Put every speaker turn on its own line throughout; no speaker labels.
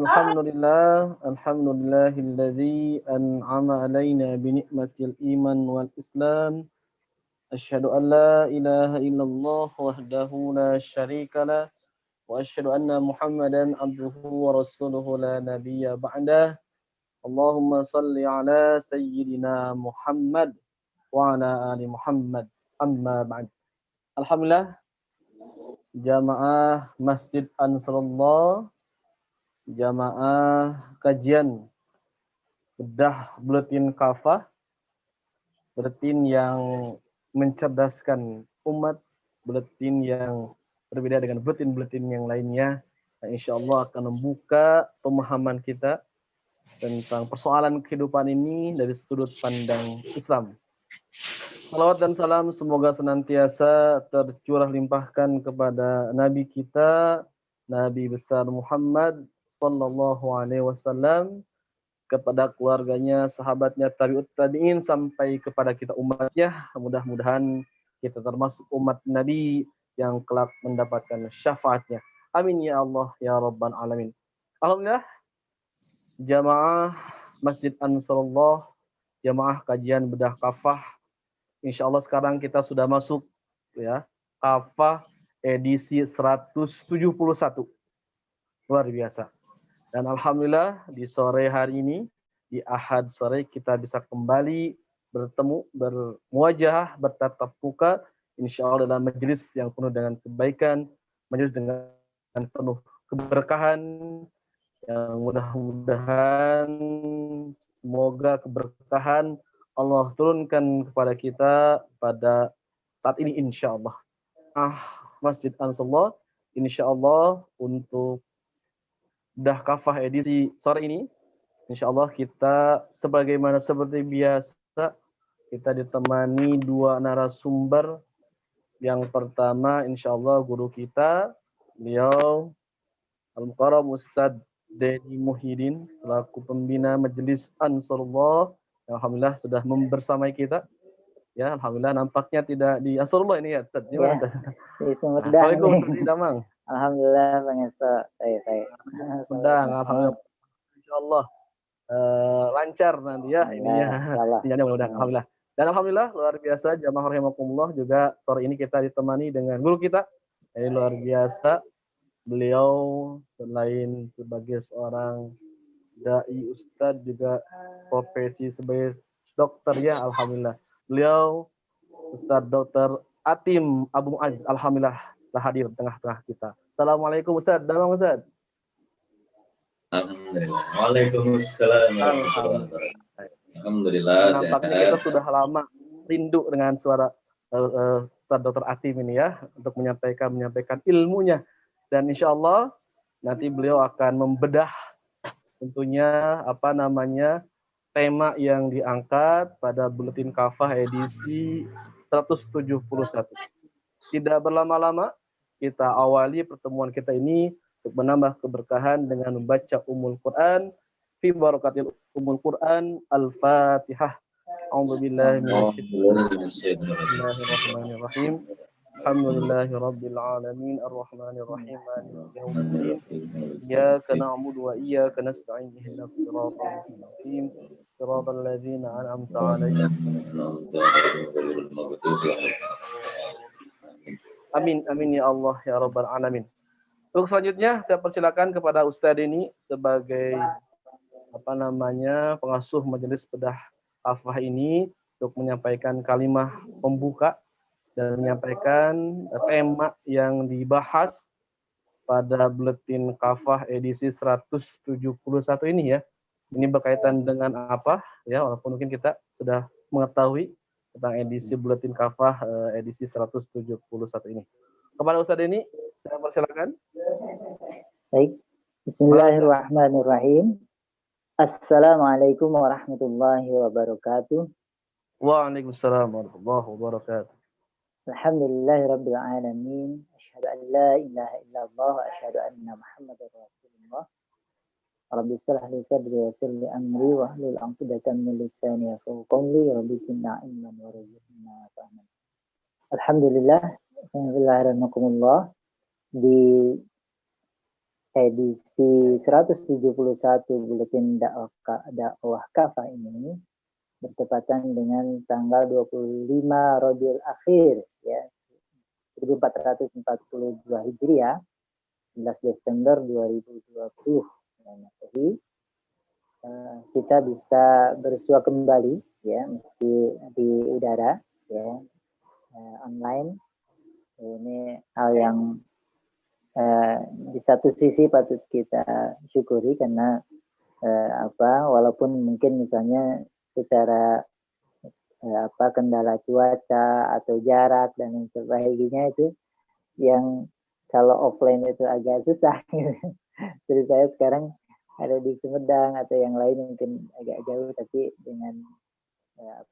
Alhamdulillah, alhamdulillahilladzi an'ama alaina bi ni'matil iman wal islam. Asyhadu an la ilaha illallah wahdahu la syarikalah wa asyhadu anna Muhammadan abduhu wa rasuluhu la nabiyya ba'dah. Allahumma salli ala sayyidina Muhammad wa ala ali Muhammad. Amma ba'd. Alhamdulillah, jamaah Masjid Ansarullah, jamaah kajian bedah buletin kafah, buletin yang mencerdaskan umat, buletin yang berbeda dengan buletin-buletin yang lainnya. Nah, insya Allah akan membuka pemahaman kita tentang persoalan kehidupan ini dari sudut pandang Islam. Salawat dan salam semoga senantiasa tercurah limpahkan kepada Nabi kita, Nabi besar Muhammad Sallallahu Alaihi Wasallam, kepada keluarganya, sahabatnya, tabi'ut tabi'in, sampai kepada kita umatnya. Mudah-mudahan kita termasuk umat Nabi yang kelak mendapatkan syafaatnya. Amin ya Allah ya Rabbal Alamin. Alhamdulillah, jamaah Masjid Ansarullah, jamaah kajian bedah kafah. Insya Allah sekarang kita sudah masuk ya kafah edisi 171. Luar biasa. Dan alhamdulillah di sore hari ini, di Ahad sore, kita bisa kembali bertemu, bermuajah, bertatap muka, insya Allah dalam majelis yang penuh dengan kebaikan, majelis dengan penuh keberkahan, yang mudah-mudahan semoga keberkahan Allah turunkan kepada kita pada saat ini insya Allah. Masjid Ansarullah, insya Allah untuk dah kafah edisi sore ini, insya Allah kita sebagaimana seperti biasa, kita ditemani dua narasumber. Yang pertama insya Allah guru kita, beliau Al-Mukarram Ustadz Dedi Muhyiddin selaku pembina Majelis Ansarullah. Alhamdulillah sudah bersamai kita. Ya, alhamdulillah nampaknya tidak di Ansarullah ini ya, Ustadz.
Ya, di Sumedang.
Assalamualaikum Ustadz Damang.
Alhamdulillah Bang Esto, saya.
Sumedang, alhamdulillah. Insyaallah lancar nanti ya ininya. Sinyalnya mudah-mudahan. Alhamdulillah. Dan alhamdulillah luar biasa jamaah rahimakumullah, juga sore ini kita ditemani dengan guru kita. Ini luar biasa. Beliau selain sebagai seorang dai ustadz juga profesi sebagai dokter ya, alhamdulillah. Beliau Ustadz Dr. Atim Abu Mu'azz, alhamdulillah telah hadir di tengah-tengah kita. Assalamualaikum Ustadz. Damang Ustadz.
Alhamdulillah. Waalaikumsalam. Alhamdulillah.
Nampaknya kita sudah lama rindu dengan suara Ustadz Dr. Atim ini ya, untuk menyampaikan ilmunya. Dan insya Allah nanti beliau akan membedah tentunya tema yang diangkat pada Buletin Kafah edisi 171. Tidak berlama-lama, kita awali pertemuan kita ini untuk menambah keberkahan dengan membaca Ummul Quran fi barakatil umul Quran. Al-Fatihah. A'udzu billahi Bismillahirrahmanirrahim. Alhamdulillahi rabbil alamin arrahmanir rahim maliki yaumiddin. Iyyaka na'budu wa iyyaka nasta'in ihdinas siratal mustaqim siratal ladzina an'amta 'alaihim. Amin amin ya Allah ya rabbal alamin. Untuk selanjutnya saya persilakan kepada Ustadz ini sebagai pengasuh majelis bedah kafah ini untuk menyampaikan kalimah pembuka dan menyampaikan tema yang dibahas pada buletin kafah edisi 171 ini ya. Ini berkaitan dengan apa ya, walaupun mungkin kita sudah mengetahui tentang edisi buletin kafah edisi 171 ini. Kepada Ustadz ini saya persilakan.
Baik. Bismillahirrahmanirrahim. Assalamualaikum warahmatullahi wabarakatuh.
Waalaikumsalam warahmatullahi wabarakatuh.
Alhamdulillahirabbil alamin. Asyhadu an la ilaha illallah wa asyhadu anna Muhammadar Rasulullah. Rabbi shrah li sadri wa yassir li amri wa hlul 'uqdatam min lisani yafqahu qawli. Rabbi zidni ilman warzuqna fahman. Alhamdulillah, alhamdulillah di edisi 171 buletin dakwah kafah ini bertepatan dengan tanggal 25 Rabiul Akhir ya 1442 Hijriah 11 Desember 2020 Masehi. Kita bisa bersua kembali ya meski di udara ya online. Ini hal yang di satu sisi patut kita syukuri karena walaupun mungkin misalnya secara kendala cuaca atau jarak dan lain sebagainya itu yang kalau offline itu agak susah. Jadi saya sekarang ada di Sumedang atau yang lain mungkin agak jauh, tapi dengan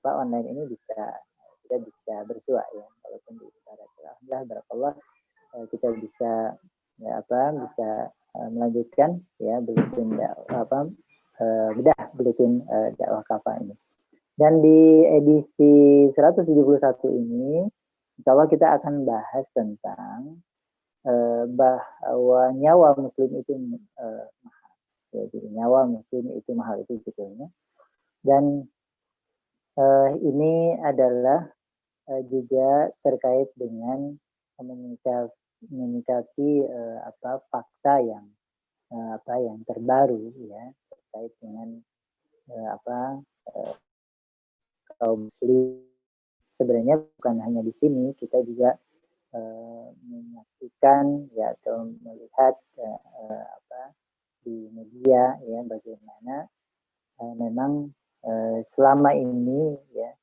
online ini kita bisa bersua ya walaupun di utara. Alhamdulillah barakallah kita bisa bisa melanjutkan ya buletin bedah buletin dakwah kafah ini. Dan di edisi 171 ini insyaallah kita akan bahas tentang bahwa nyawa muslim itu mahal. Ya, jadi nyawa muslim itu mahal itu sebetulnya. Dan ini adalah juga terkait dengan menyikapi fakta yang terbaru ya terkait dengan kaum muslim. Sebenarnya bukan hanya di sini, kita juga menyaksikan ya atau melihat di media ya bagaimana memang selama ini ya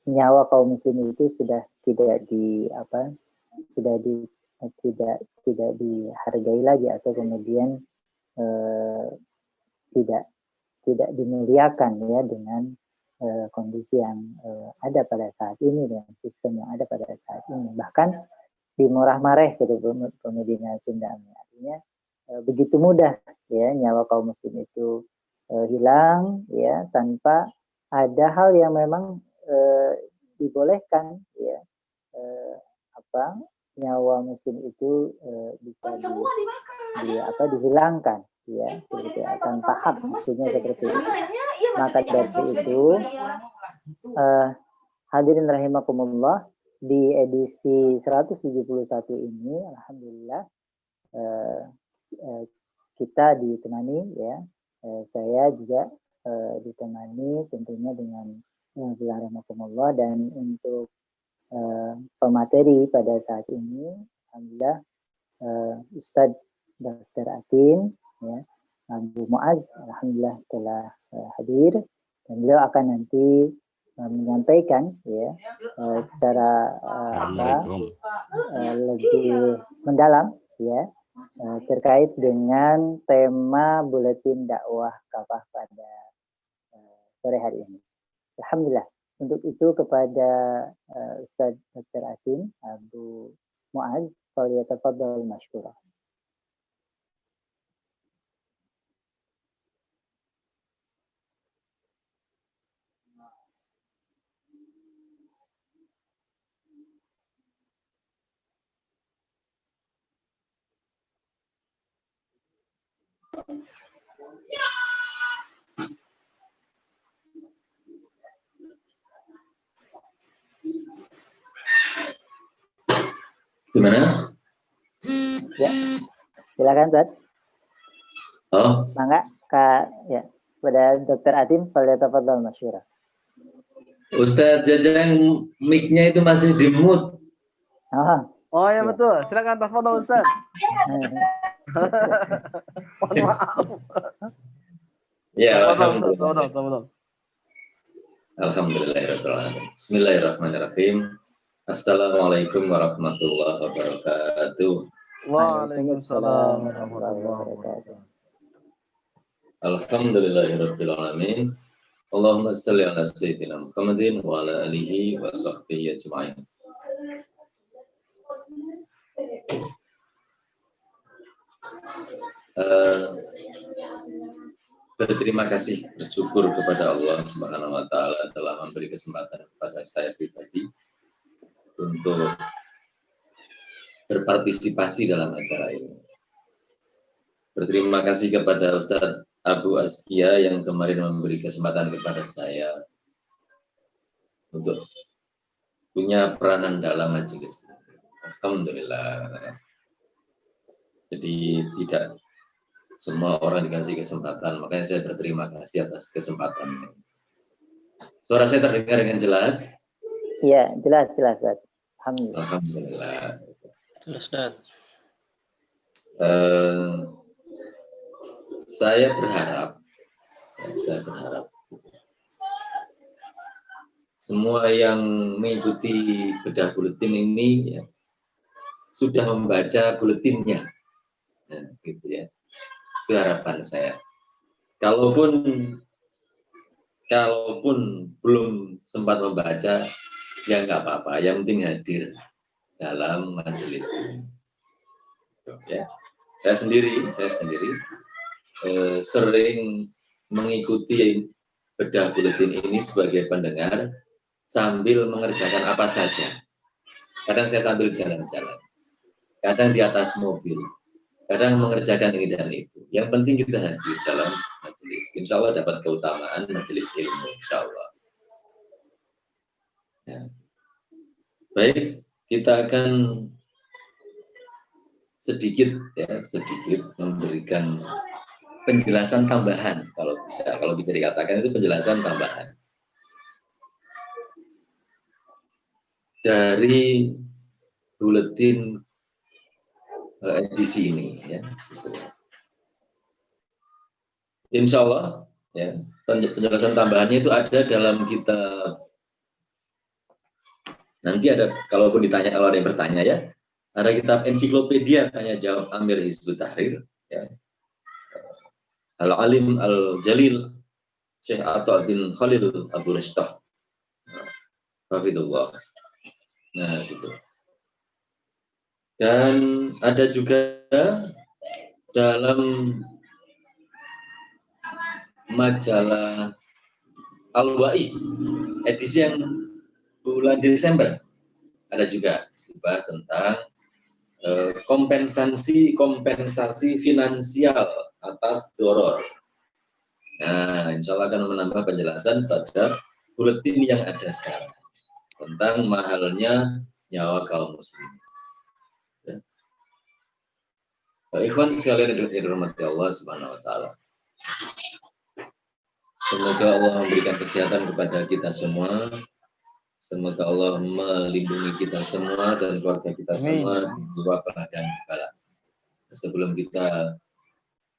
nyawa kaum muslim itu sudah tidak dihargai lagi atau kemudian tidak dimuliakan ya dengan kondisi yang ada pada saat ini dan sistem yang ada pada saat ini. Bahkan di murah mareh gitu Medina Sunda. Artinya begitu mudah ya nyawa kaum muslim itu hilang ya tanpa ada hal yang memang dibolehkan ya nyawa muslim itu bisa dihilangkan ya seperti tanpa hak maksudnya seperti itu. Maka dari itu hadirin rahimakumullah di edisi 171 ini alhamdulillah kita ditemani ya saya juga ditemani tentunya dengan rahimakumullah. Dan untuk pemateri pada saat ini alhamdulillah Ustadz Dr. Atin ya Abu Muaz alhamdulillah telah hadir dan beliau akan nanti menyampaikan ya secara lebih mendalam ya terkait dengan tema buletin dakwah kafah pada sore hari ini. Alhamdulillah. Untuk itu kepada Ustaz Dr. Atin Abu Muaz, falyatafaddal mashkura.
Gimana?
Ya, silakan Ustaz.
Oh,
Mangga Kak ya. Pada Dr. Atim, falyatafadhal masyura.
Ustadz Jajang mic-nya itu masih di mute.
Oh ya
Ya.
betul, silakan tafadhol Ustaz. Mohon maaf.
Ya,
Tafadhol Ustaz,
alhamdulillah.
tafadhol.
Alhamdulillahirrahmanirrahim. Bismillahirrahmanirrahim. Assalamualaikum warahmatullahi wabarakatuh.
Waalaikumsalam warahmatullahi wabarakatuh.
Alhamdulillahirrahmanirrahim. Allahumma salli ala sayyidina Muhammadin wa ala alihi wa sahbihi ajma'in. Berterima kasih, bersyukur kepada Allah Subhanahu wa taala telah memberi kesempatan kepada saya pribadi untuk berpartisipasi dalam acara ini. Berterima kasih kepada Ustadz Abu Askia yang kemarin memberi kesempatan kepada saya untuk punya peranan dalam majelis. Alhamdulillah. Jadi tidak semua orang dikasih kesempatan, makanya saya berterima kasih atas kesempatannya. Suara saya terdengar dengan jelas?
Iya, jelas. Alhamdulillah.
Alhamdulillah.
Jelas, Ustaz.
Saya berharap semua yang mengikuti bedah buletin ini ya, sudah membaca buletinnya, nah, gitu ya. Itu harapan saya. Kalaupun belum sempat membaca, ya nggak apa-apa. Yang penting hadir dalam majelis ini. Ya. Saya sendiri sering mengikuti bedah buletin ini sebagai pendengar sambil mengerjakan apa saja. Kadang saya sambil jalan-jalan, kadang di atas mobil, kadang mengerjakan ini dan itu. Yang penting kita hadir dalam majelis. Insya Allah dapat keutamaan majelis ilmu. Insya Allah. Ya. Baik, kita akan sedikit memberikan penjelasan tambahan, kalau bisa dikatakan itu penjelasan tambahan dari buletin edisi ini, ya. Insya Allah, ya, penjelasan tambahannya itu ada dalam kitab. Nanti ada, kalau ada yang bertanya ya, ada kitab ensiklopedia tanya jawab Amir Hizbut Tahrir, ya. Al-Alim Al-Jalil Syekh Atta bin Khalil Abu Ristah, hafidhullah. Nah, gitu. Dan ada juga dalam majalah Al-Wa'i edisi yang bulan Desember, ada juga dibahas tentang kompensasi finansial atas doror. Nah, insya Allah akan menambah penjelasan pada buletin yang ada sekarang tentang mahalnya nyawa kaum muslimin. Ya. Ikhwan sekalian yang dirahmati Allah Subhanahu wa taala. Semoga Allah memberikan kesehatan kepada kita semua. Semoga Allah melindungi kita semua dan keluarga kita semua dari wabah dan bala. Sebelum kita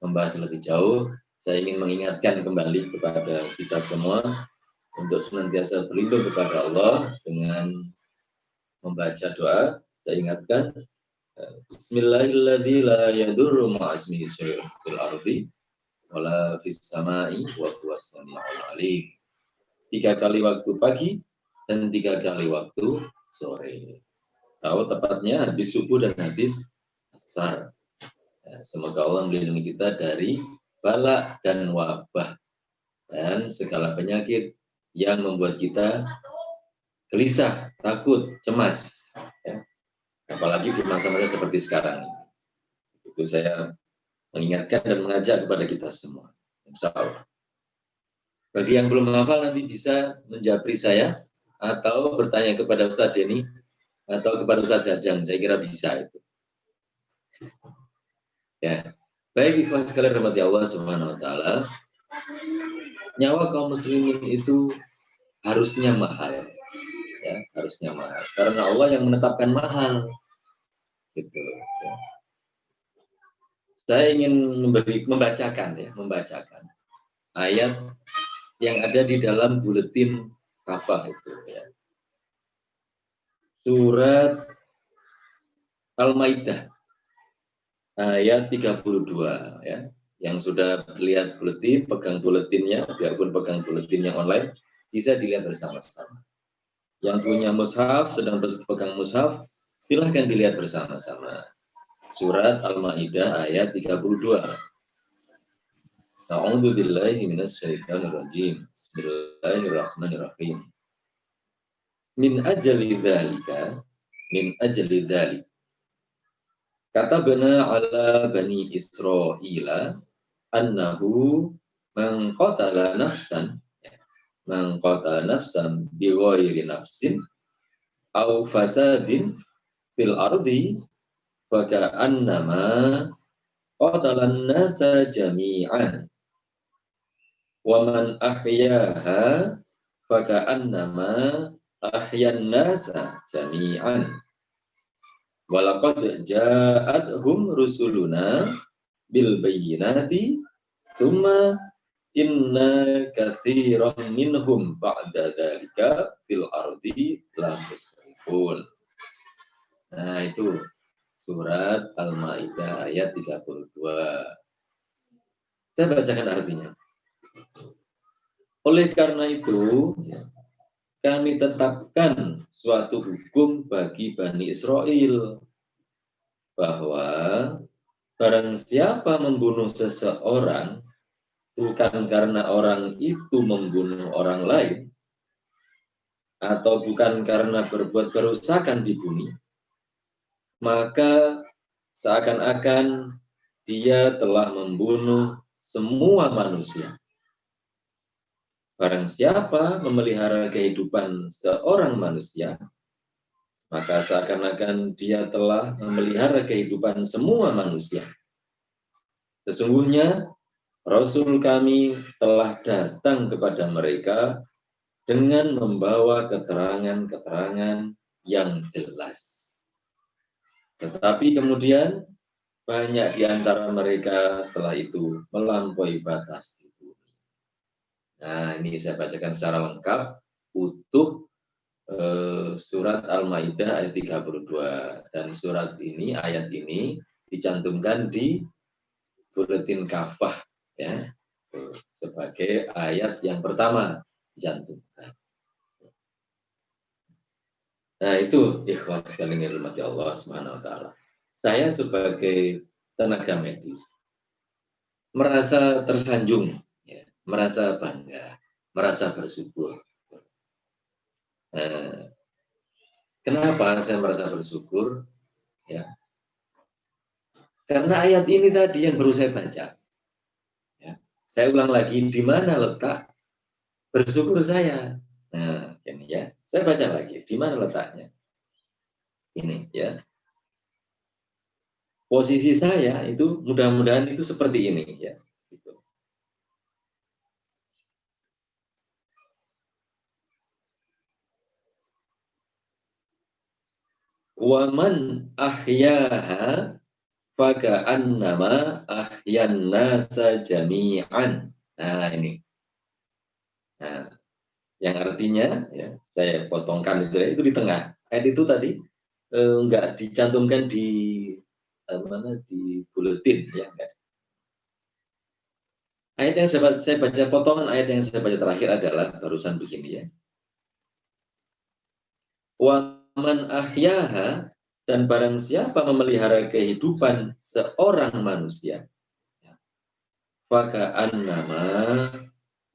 membahas lebih jauh, saya ingin mengingatkan kembali kepada kita semua untuk senantiasa berlindung kepada Allah dengan membaca doa. Saya ingatkan, Bismillahirrahmanirrahim, la yadurru ma'asmihi syai'un fil ardi wala fis sama'i wa huwas sami'ul alim. 3 kali waktu pagi dan 3 kali waktu sore. Tahu tepatnya habis subuh dan habis asar. Ya, semoga Allah melindungi kita dari bala dan wabah dan segala penyakit yang membuat kita gelisah, takut, cemas. Ya. Apalagi di masa-masa seperti sekarang. Itu saya mengingatkan dan mengajak kepada kita semua. Insya Allah. Bagi yang belum menghafal nanti bisa menjapri saya atau bertanya kepada Ustadz Denny atau kepada Ustadz Jajang. Saya kira bisa itu. Ya. Baik, ikhwan sekalian rahmati Allah Subhanahu wa taala. Nyawa kaum muslimin itu harusnya mahal. Ya, harusnya mahal. Karena Allah yang menetapkan mahal. Gitu. Ya. Saya ingin membacakan ayat yang ada di dalam buletin kafah itu ya. Surat Al-Maidah ayat 32 ya. Yang sudah lihat buletin, pegang buletinnya, biarpun pegang buletinnya online, bisa dilihat bersama-sama. Yang punya mushaf sedang pegang mushaf, silahkan dilihat bersama-sama. Surat Al-Maidah ayat 32. A'udzu billahi minasyaitonir rajim. Bismillahirrahmanirrahim. Min ajli dzalika, min ajli dzalik. Katabna ala bani Israila annahu man qatala nafsan bighairi nafsin aw fasadin fil ardi faka'annama qatalan nasa jami'an wa man ahyaha faka'annama ahyan nasa jami'an walaqad ja'atuhum rusuluna bil bayyinati thumma inna katsiran minhum ba'da dzalika fil ardi la musrifun. Nah, itu surat Al-Maidah ayat 32. Saya bacakan artinya. Oleh karena itu, kami tetapkan suatu hukum bagi Bani Israel bahwa barang siapa membunuh seseorang bukan karena orang itu membunuh orang lain atau bukan karena berbuat kerusakan di bumi, maka seakan-akan dia telah membunuh semua manusia. Barang siapa memelihara kehidupan seorang manusia, maka seakan-akan dia telah memelihara kehidupan semua manusia. Sesungguhnya Rasul kami telah datang kepada mereka dengan membawa keterangan-keterangan yang jelas. Tetapi kemudian banyak di antara mereka setelah itu melampaui batas. Nah, ini saya bacakan secara lengkap, utuh surat Al-Maidah ayat 32. Dan surat ini, ayat ini dicantumkan di buletin kafah ya, sebagai ayat yang pertama dicantumkan. Nah, itu ikhwan sekalian yang dirahmati Allah Subhanahu wa taala. Saya sebagai tenaga medis merasa tersanjung, ya, merasa bangga, merasa bersyukur. Kenapa saya merasa bersyukur? Ya, karena ayat ini tadi yang baru saya baca. Ya, saya ulang lagi, di mana letak bersyukur saya? Nah, ini ya, saya baca lagi, di mana letaknya? Ini ya. Posisi saya itu mudah-mudahan itu seperti ini ya. Gitu. Waman ahyaha faka'annama ahyan nasa jami'an. Nah, ini. Nah, yang artinya ya, saya potongkan itu di tengah. Ayat itu tadi enggak dicantumkan di mana di buletin ya, enggak. Ayat yang saya baca potongan ayat yang saya baca terakhir adalah barusan begini ya. Waman ahyaha, dan barang siapa memelihara kehidupan seorang manusia, faka'annama,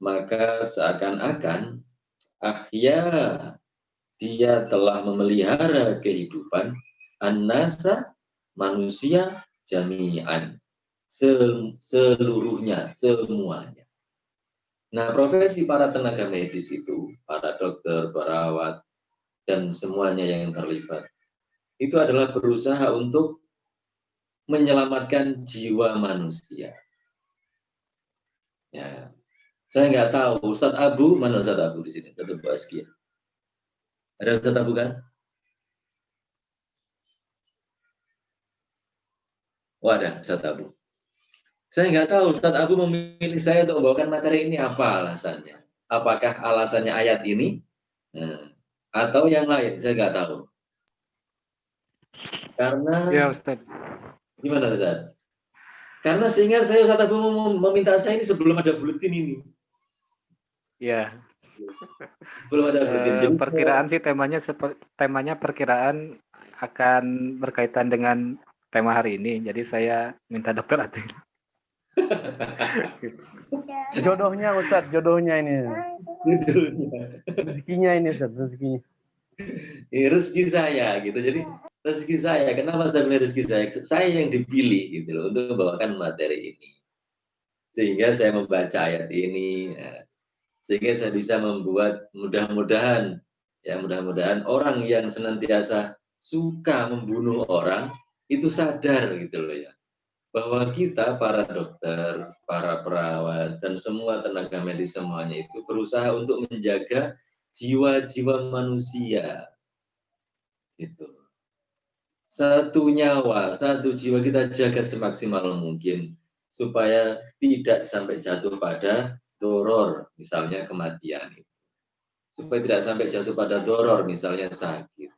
maka seakan-akan ahya, dia telah memelihara kehidupan an-nasa, manusia jami'an, seluruhnya, semuanya. Nah, profesi para tenaga medis itu, para dokter, perawat, dan semuanya yang terlibat, itu adalah berusaha untuk menyelamatkan jiwa manusia. Ya, saya nggak tahu, Ustadz Abu, mana Ustadz Abu di sini? Ustadz Abu Askia. Ada Ustadz Abu kan? Oh ada, Ustadz Abu. Saya nggak tahu Ustadz Abu memilih saya untuk membawakan materi ini apa alasannya. Apakah alasannya ayat ini? Nah, atau yang lain, saya nggak tahu. Karena,
ya Ustadz.
Gimana Ustadz? Karena sehingga saya Ustadz Abu meminta saya ini sebelum ada buletin ini.
Ya.
Belum ada buletin. Jadi
Perkiraan sih temanya perkiraan akan berkaitan dengan tema hari ini. Jadi saya minta dokter Atin.
Jodohnya Ustadz, jodohnya ini.
judulnya.
Rezekinya ini Ustadz, rezekinya.
Rezeki saya gitu. Jadi rezeki saya. Kenapa saya bilang rezeki saya? Saya yang dipilih gitu loh untuk membawakan materi ini. Sehingga saya membaca ayat ini. Ya. Sehingga saya bisa membuat mudah-mudahan orang yang senantiasa suka membunuh orang itu sadar gitu loh ya. Bahwa kita para dokter, para perawat dan semua tenaga medis semuanya itu berusaha untuk menjaga jiwa-jiwa manusia. Itu. Satu nyawa, satu jiwa kita jaga semaksimal mungkin supaya tidak sampai jatuh pada doror, misalnya kematian. Supaya tidak sampai jatuh pada doror, misalnya sakit.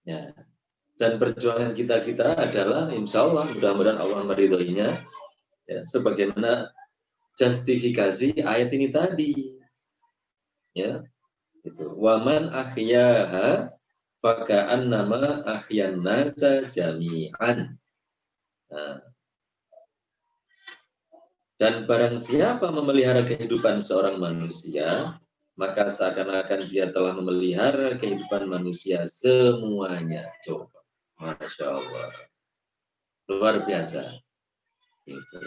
Ya. Dan perjuangan kita adalah insya Allah mudah-mudahan Allah meridhoinya ya, sebagaimana justifikasi ayat ini tadi ya itu waman ahyaha faka'an nama ahyan nasa jami'an. Nah, dan barang siapa memelihara kehidupan seorang manusia maka seakan-akan dia telah memelihara kehidupan manusia semuanya. Coba Masya Allah, luar biasa. Gitu.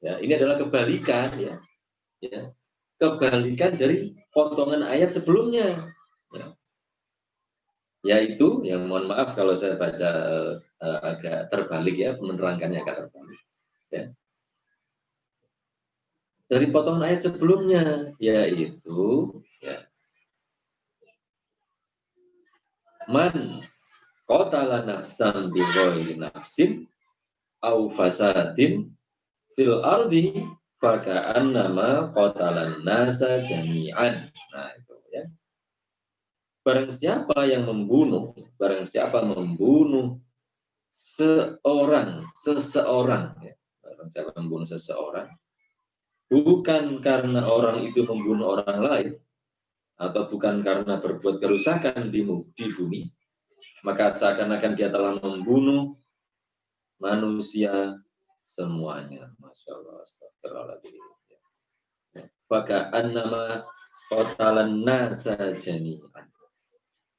Ya, ini adalah kebalikan ya, kebalikan dari potongan ayat sebelumnya. Ya. Yaitu, yang mohon maaf kalau saya baca agak terbalik ya, menerangkannya agak terbalik. Ya. Dari potongan ayat sebelumnya, yaitu ya, man qatala nafsan bi ghairi nafsin au fasadin fil ardi faka'annama qatalan nasa jami'an. Nah, itu ya. Barang siapa yang membunuh, seseorang ya. Barang siapa membunuh seseorang bukan karena orang itu membunuh orang lain atau bukan karena berbuat kerusakan di bumi, maka seakan-akan dia telah membunuh manusia semuanya. Masya Allah, astagfirullahaladzim. Faka'annama qatalan nasa jami'an.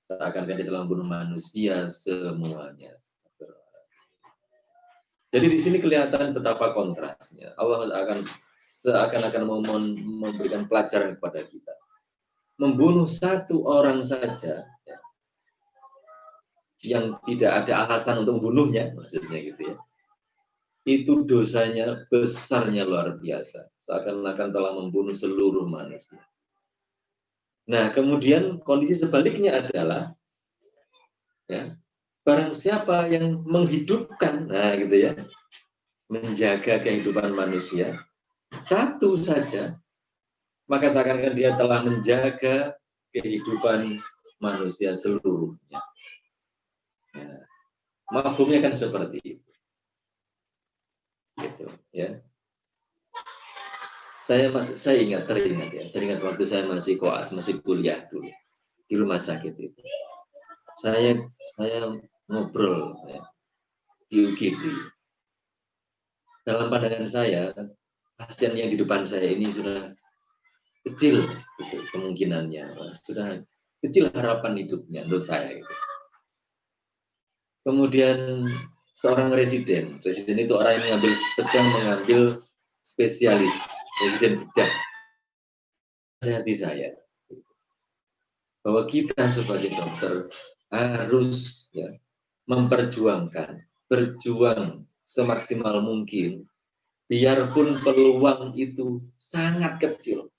Seakan-akan dia telah membunuh manusia semuanya. Jadi di sini kelihatan betapa kontrasnya. Allah akan seakan-akan memberikan pelajaran kepada kita. Membunuh satu orang saja ya, yang tidak ada alasan untuk membunuhnya, maksudnya gitu ya. Itu dosanya besarnya luar biasa. Seakan-akan telah membunuh seluruh manusia. Nah, kemudian kondisi sebaliknya adalah ya, barang siapa yang menghidupkan, nah gitu ya, menjaga kehidupan manusia, satu saja, maka seakan-akan dia telah menjaga kehidupan manusia seluruhnya. Ya. Mafhumnya kan seperti itu. Gitu, ya. Saya teringat waktu saya masih koas, masih kuliah dulu di rumah sakit itu. Saya ngobrol ya, di UGD. Dalam pandangan saya, pasien yang di depan saya ini sudah kecil, Itu kemungkinannya sudah kecil harapan hidupnya menurut saya itu. Kemudian seorang residen itu orang yang sedang mengambil spesialis, residen bedah. Nasihati saya bahwa kita sebagai dokter harus berjuang semaksimal mungkin, biarpun peluang itu sangat kecil.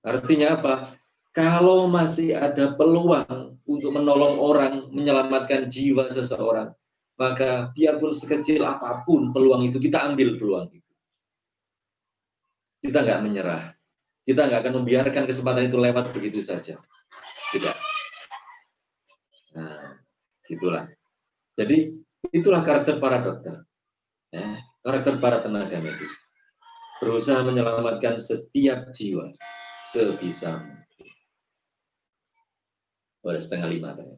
Artinya apa? Kalau masih ada peluang untuk menolong orang, menyelamatkan jiwa seseorang, maka biarpun sekecil apapun peluang itu, kita ambil peluang itu. Kita nggak menyerah. Kita nggak akan membiarkan kesempatan itu lewat begitu saja. Tidak. Nah, itulah. Jadi, itulah karakter para dokter. Ya, karakter para tenaga medis. Berusaha menyelamatkan setiap jiwa sebisa mungkin. Udah 4:30 tanya.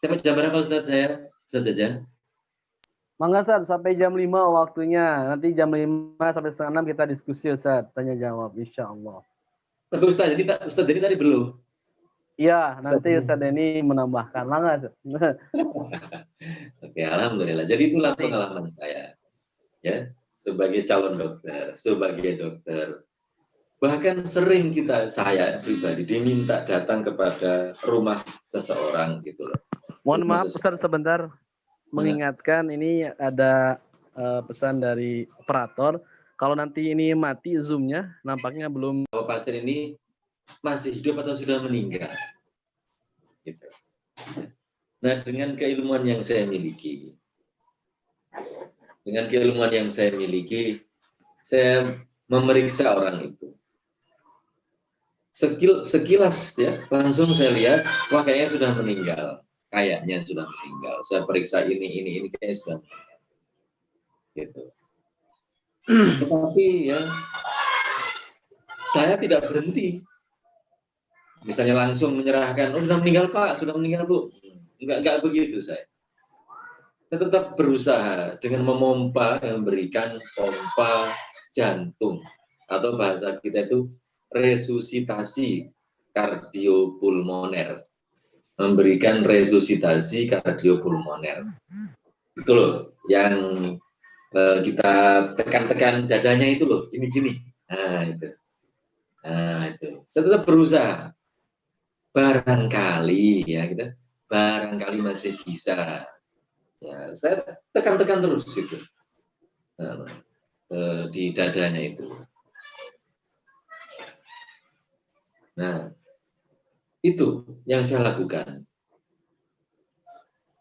Sampai jam berapa Ustaz saya? Ustaz Jajan?
Mangga Ustaz, sampai jam 5 waktunya. Nanti jam 5 sampai setengah 6 kita diskusi Ustaz, tanya jawab insyaallah.
Tapi Ustaz jadi tadi belum.
Iya, nanti Ustaz Denny menambahkan. Mangga Ustaz.
Oke, alhamdulillah. Jadi itulah pengalaman saya. Ya, sebagai calon dokter, sebagai dokter. Bahkan sering saya pribadi diminta datang kepada rumah seseorang gitu loh.
Mohon maaf Ustaz sebentar, mengingatkan ini ada pesan dari operator. Kalau nanti ini mati Zoom-nya, nampaknya belum.
Bahwa pasien ini masih hidup atau sudah meninggal. Gitu. Nah, dengan keilmuan yang saya miliki, saya memeriksa orang itu. Sekilas ya, langsung saya lihat, wah kayaknya sudah meninggal. Kayaknya sudah meninggal. Saya periksa ini kayaknya sudah meninggal. Gitu. Tetapi ya, saya tidak berhenti. Misalnya langsung menyerahkan, oh sudah meninggal Pak, sudah meninggal Bu. Enggak begitu saya. Saya tetap berusaha dengan memberikan pompa jantung. Atau bahasa kita itu resusitasi kardiopulmoner. Memberikan resusitasi kardiopulmoner. Itu loh, yang kita tekan-tekan dadanya itu loh, gini-gini. Nah itu. Saya tetap berusaha. Barangkali ya kita, barangkali masih bisa. Ya, saya tekan-tekan terus gitu. Di dadanya itu. Nah, itu yang saya lakukan.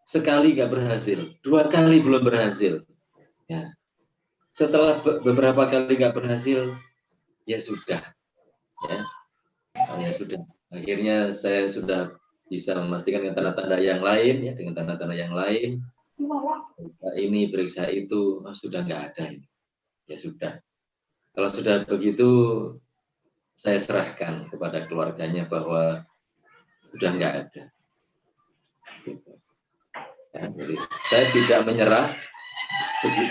Sekali nggak berhasil, 2 kali belum berhasil. Ya. Setelah beberapa kali nggak berhasil, ya sudah. Ya sudah. Akhirnya saya sudah bisa memastikan dengan tanda-tanda yang lain, ya, dengan tanda-tanda yang lain. Periksa ini, periksa itu, sudah nggak ada ini. Ya sudah. Kalau sudah begitu, saya serahkan kepada keluarganya bahwa sudah nggak ada. Gitu. Ya, jadi saya tidak menyerah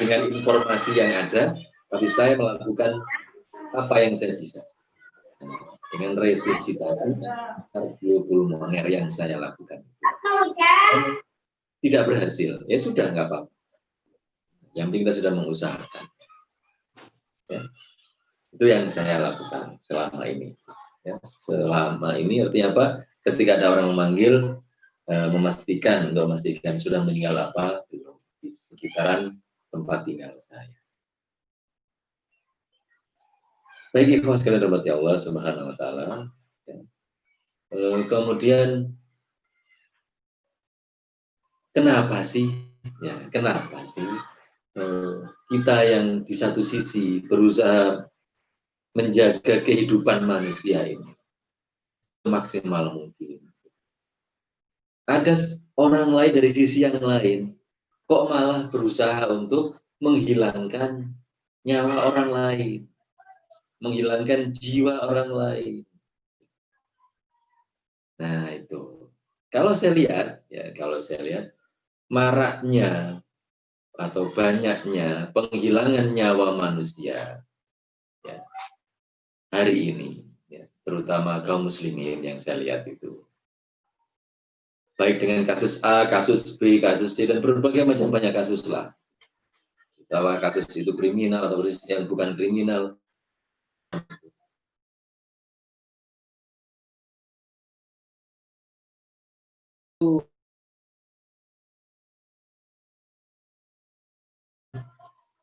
dengan informasi yang ada, tapi saya melakukan apa yang saya bisa. Dengan resusitasi kardiopulmoner yang saya lakukan. Tidak berhasil, ya sudah nggak apa-apa. Yang penting kita sudah mengusahakan. Ya. Itu yang saya lakukan selama ini. Ya. Selama ini artinya apa? Ketika ada orang memanggil, memastikan sudah meninggal apa di sekitaran tempat tinggal saya. Baik, ikhwas sekalian rahmati Allah Subhanahu wa taala. Kemudian kenapa sih kita yang di satu sisi berusaha menjaga kehidupan manusia ini semaksimal mungkin. Ada orang lain dari sisi yang lain kok malah berusaha untuk menghilangkan nyawa orang lain, menghilangkan jiwa orang lain. Nah itu, kalau saya lihat maraknya atau banyaknya penghilangan nyawa manusia, ya, hari ini, ya, terutama kaum muslimin yang saya lihat itu, baik dengan kasus A, kasus B, kasus C, dan berbagai macam banyak kasus lah. Bahwa kasus itu kriminal atau yang bukan kriminal.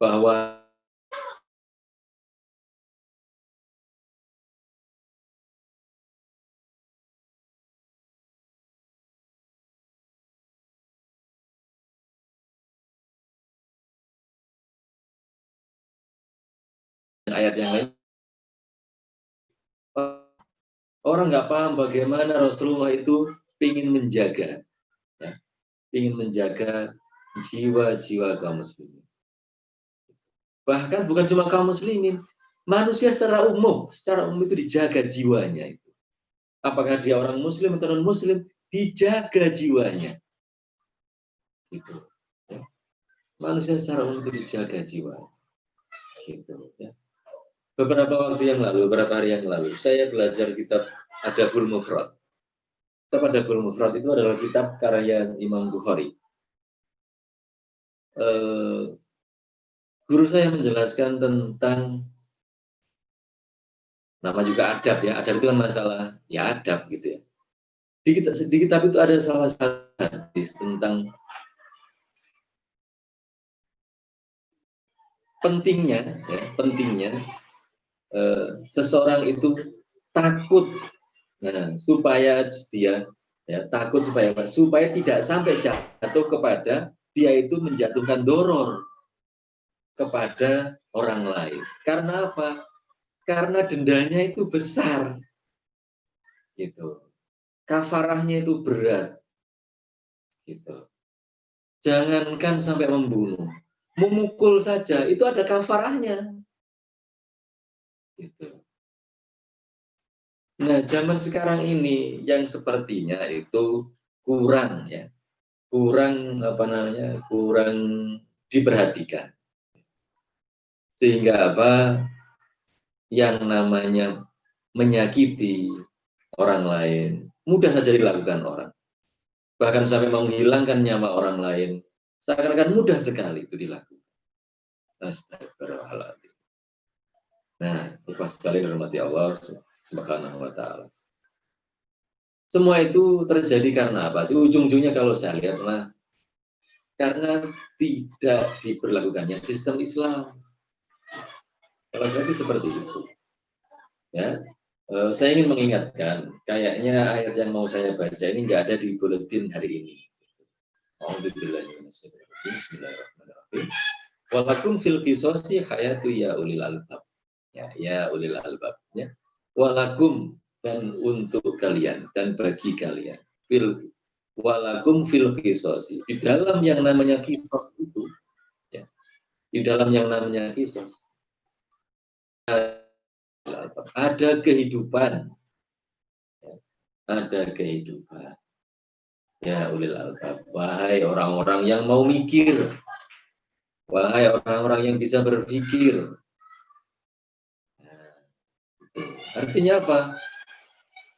Bahwa ayat yang lain, orang nggak paham bagaimana Rasulullah itu ingin menjaga, ya, ingin menjaga jiwa-jiwa kaum muslimin. Bahkan bukan cuma kaum muslimin, manusia secara umum itu dijaga jiwanya itu. Apakah dia orang muslim atau non muslim, dijaga jiwanya. Gitu. Ya. Manusia secara umum itu dijaga jiwa. Gitu. Ya. Beberapa waktu yang lalu, beberapa hari yang lalu, saya belajar kitab Adabul Mufrad. Kitab Adabul Mufrad itu adalah kitab karya Imam Bukhari. Guru saya menjelaskan tentang nama juga adab, ya. Adab itu kan masalah ya adab gitu ya. Di kitab itu ada salah satu hadis tentang pentingnya seseorang itu takut, nah, supaya dia, ya, takut supaya tidak sampai jatuh kepada dia itu menjatuhkan doror kepada orang lain. Karena apa? Karena dendanya itu besar, gitu. Kafarahnya itu berat, gitu. Jangankan sampai membunuh, memukul saja itu ada kafarahnya, gitu. Nah, zaman sekarang ini yang sepertinya itu kurang, ya, kurang diperhatikan, sehingga yang namanya menyakiti orang lain mudah saja dilakukan orang, bahkan sampai menghilangkan nyawa orang lain seakan-akan mudah sekali itu dilakukan. Astagfirullahaladzim. Nah, ikhlas sekali dirahmati Allah Subhanahu wa Ta'ala. Semua itu terjadi karena apa sih? Ujung-ujungnya kalau saya lihat karena tidak diberlakukannya sistem Islam. Kalau berarti seperti itu, ya. Saya ingin mengingatkan, kayaknya ayat yang mau saya baca ini nggak ada di buletin hari ini. Bismillahirrahmanirrahim. Walakum fil qisosi hayatu ya ulil albab. Ya ulil albab. Ya. Walakum, dan untuk kalian dan bagi kalian. Walakum fil qisosi. Di dalam yang namanya kisos itu, ya, di dalam yang namanya kisos ada kehidupan, ya, ada kehidupan. Ya ulil albab, wahai orang-orang yang mau mikir, wahai orang-orang yang bisa berpikir. Nah, artinya apa?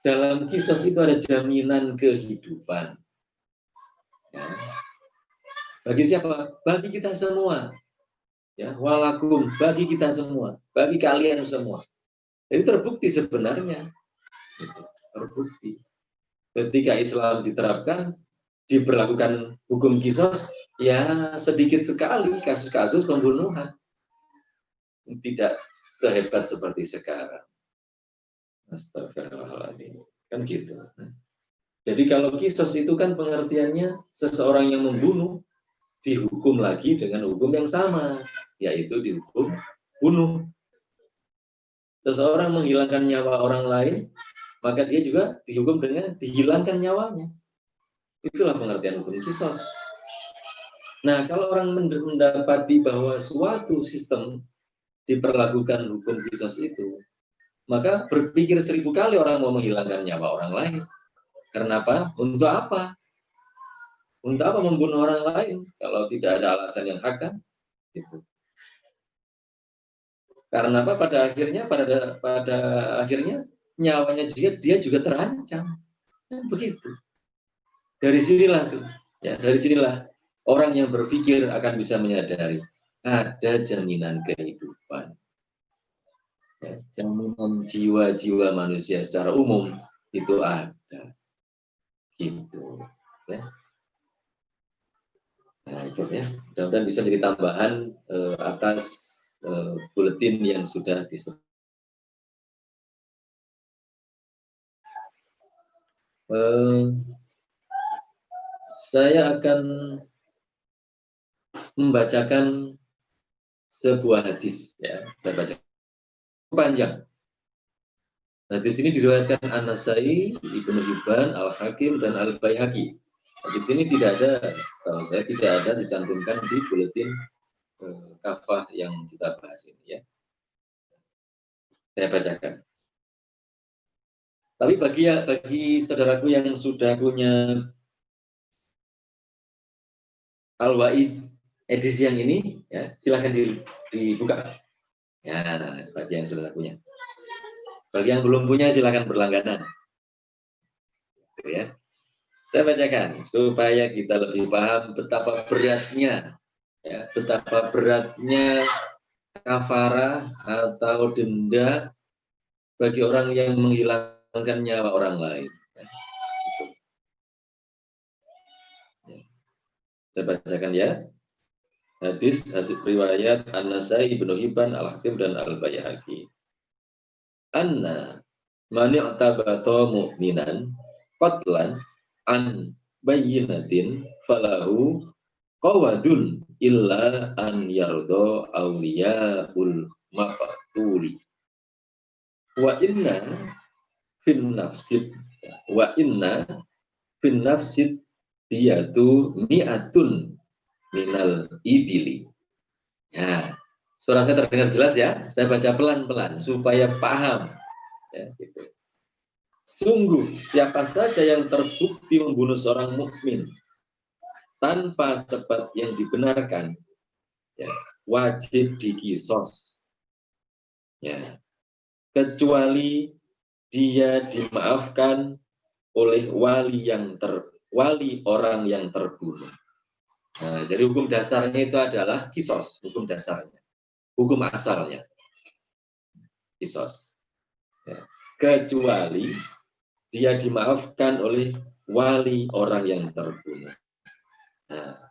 Dalam kisos itu ada jaminan kehidupan. Ya. Bagi siapa? Bagi kita semua. Ya, walakum, bagi kita semua, bagi kalian semua. Jadi terbukti sebenarnya. Gitu. Terbukti. Ketika Islam diterapkan, diberlakukan hukum kisos, ya sedikit sekali kasus-kasus pembunuhan. Tidak sehebat seperti sekarang. Astagfirullahaladzim. Kan gitu. Jadi kalau kisos itu kan pengertiannya seseorang yang membunuh dihukum lagi dengan hukum yang sama, yaitu dihukum bunuh. Seseorang menghilangkan nyawa orang lain, maka dia juga dihukum dengan dihilangkan nyawanya. Itulah pengertian hukum kisos. Nah, kalau orang mendapati bahwa suatu sistem diperlakukan hukum kisos itu, maka berpikir 1000 kali orang mau menghilangkan nyawa orang lain. Karena apa? Untuk apa? Untuk apa membunuh orang lain kalau tidak ada alasan yang hak, kan? Gitu. Karena apa? Pada akhirnya nyawanya dia juga terancam. Kan begitu. Dari sinilah tuh, ya, dari sinilah orang yang berpikir akan bisa menyadari ada jaminan kehidupan. Ya, jaminan jiwa-jiwa manusia secara umum itu ada. Gitu. Ya. Nah, itu ya. Mudah-mudahan bisa jadi tambahan atas buletin yang sudah disebut. Saya akan membacakan sebuah hadis, ya. Saya baca panjang. Hadis ini diriwayatkan An-Nasai, Ibnu Hibban, Al-Hakim, dan Al-Baihaqi. Hadis ini tidak ada, setahu saya tidak ada dicantumkan di buletin kafah yang kita bahas ini, ya. Saya bacakan. Tapi bagi saudaraku yang sudah punya Al-Wa'id edisi yang ini, ya, silahkan dibuka. Ya, bagi yang sudah punya. Bagi yang belum punya, silahkan berlangganan. Ya. Saya bacakan supaya kita lebih paham betapa beratnya, ya, betapa beratnya kafarah atau denda bagi orang yang menghilangkan nyawa orang lain. Ya. Saya bacakan ya. Hadis riwayat An-Nasai, Ibnu Hibban, Al-Hakim, dan Al-Baihaqi. Anna man i'tabata mu'minan qatlan an bayyinatin falahu qawadun illa an yardo awliyaul maqtuli wa inna fin nafsid diyatu mi'atun minal ibili. Ya, suara saya terdengar jelas ya? Saya baca pelan-pelan supaya paham. Ya, gitu. Sungguh, siapa saja yang terbukti membunuh seorang mukmin tanpa sebab yang dibenarkan, ya, wajib dikisos. Ya, kecuali dia dimaafkan oleh wali orang yang terbunuh. Nah, jadi hukum dasarnya itu adalah kisos, hukum dasarnya, hukum asalnya, kisos. Ya. Kecuali dia dimaafkan oleh wali orang yang terbunuh. Nah,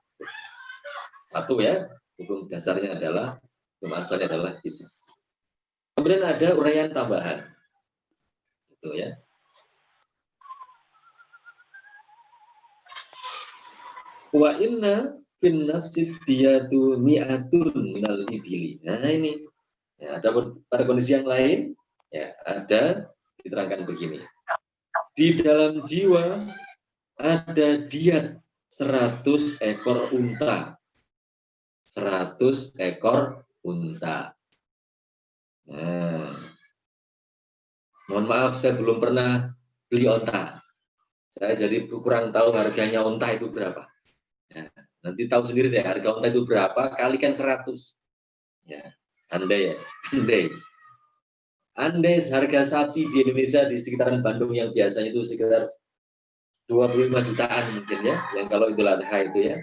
satu ya, hukum dasarnya adalah, hukum asalnya adalah kisos. Kemudian ada uraian tambahan, itu ya. Wa inna fin nafsid diyatu mi'atun minal ibili. Nah ini, ya, ada pada kondisi yang lain, ya, ada diterangkan begini. Di dalam jiwa ada diat 100 ekor unta. 100 ekor unta. Nah, mohon maaf saya belum pernah beli unta. Saya jadi kurang tahu harganya unta itu berapa. Ya, nanti tahu sendiri deh harga unta itu berapa, kalikan 100. Ya, andai ya, andai harga sapi di Indonesia di sekitaran Bandung yang biasanya itu sekitar 25 jutaan mungkin ya, yang kalau Idul Adha itu ya.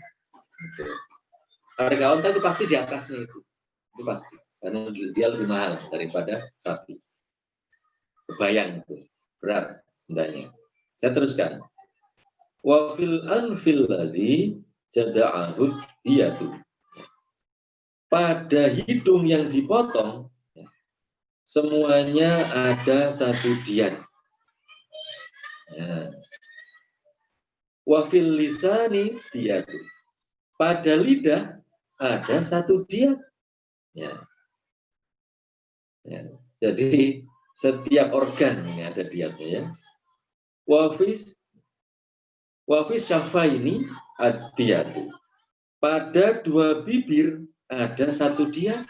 Harga unta itu pasti di atasnya itu pasti, karena dia lebih mahal daripada sapi. Kebayang itu, berat undanya. Saya teruskan. Wa fil anfil ladzi jada'ahud diyatu. Pada hidung yang dipotong, semuanya ada satu diat. Wa fil lisani diyatu. Pada lidah ada satu diat. Ya. Ya. Jadi setiap organ ini ada diatnya ya. Wa fi syafaini ad-diyatu. Pada dua bibir ada satu diat.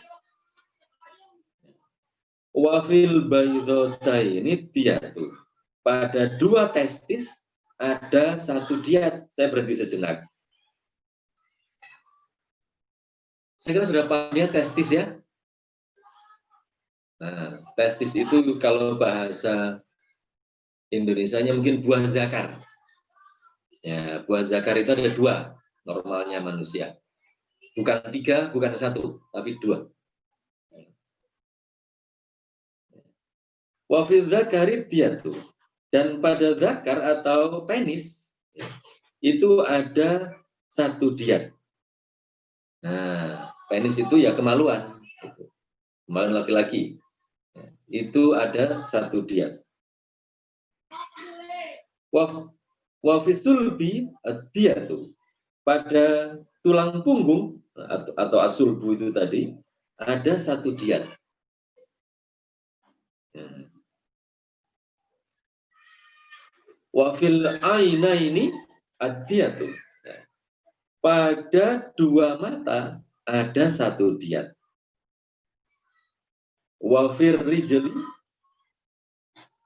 Wa fil baydhataini diyatu. Pada dua testis ada satu diat. Saya berhenti sejenak. Saya kira sudah paham ya testis ya. Nah, testis itu kalau bahasa Indonesianya mungkin buah zakar. Ya, buah zakar itu ada 2 normalnya manusia. Bukan 3, bukan 1, tapi 2. Wa fil zakari diyatu. Dan pada zakar atau penis itu ada 1 diat. Nah, penis itu ya kemaluan. Kemaluan laki-laki. Itu ada 1 diat. Wa fisulbi diyatu. Pada tulang punggung atau asulbu itu tadi ada 1 diat. Wa fil ainaini ad-diyatu. Pada 2 mata ada 1 diat. Wa fir rijli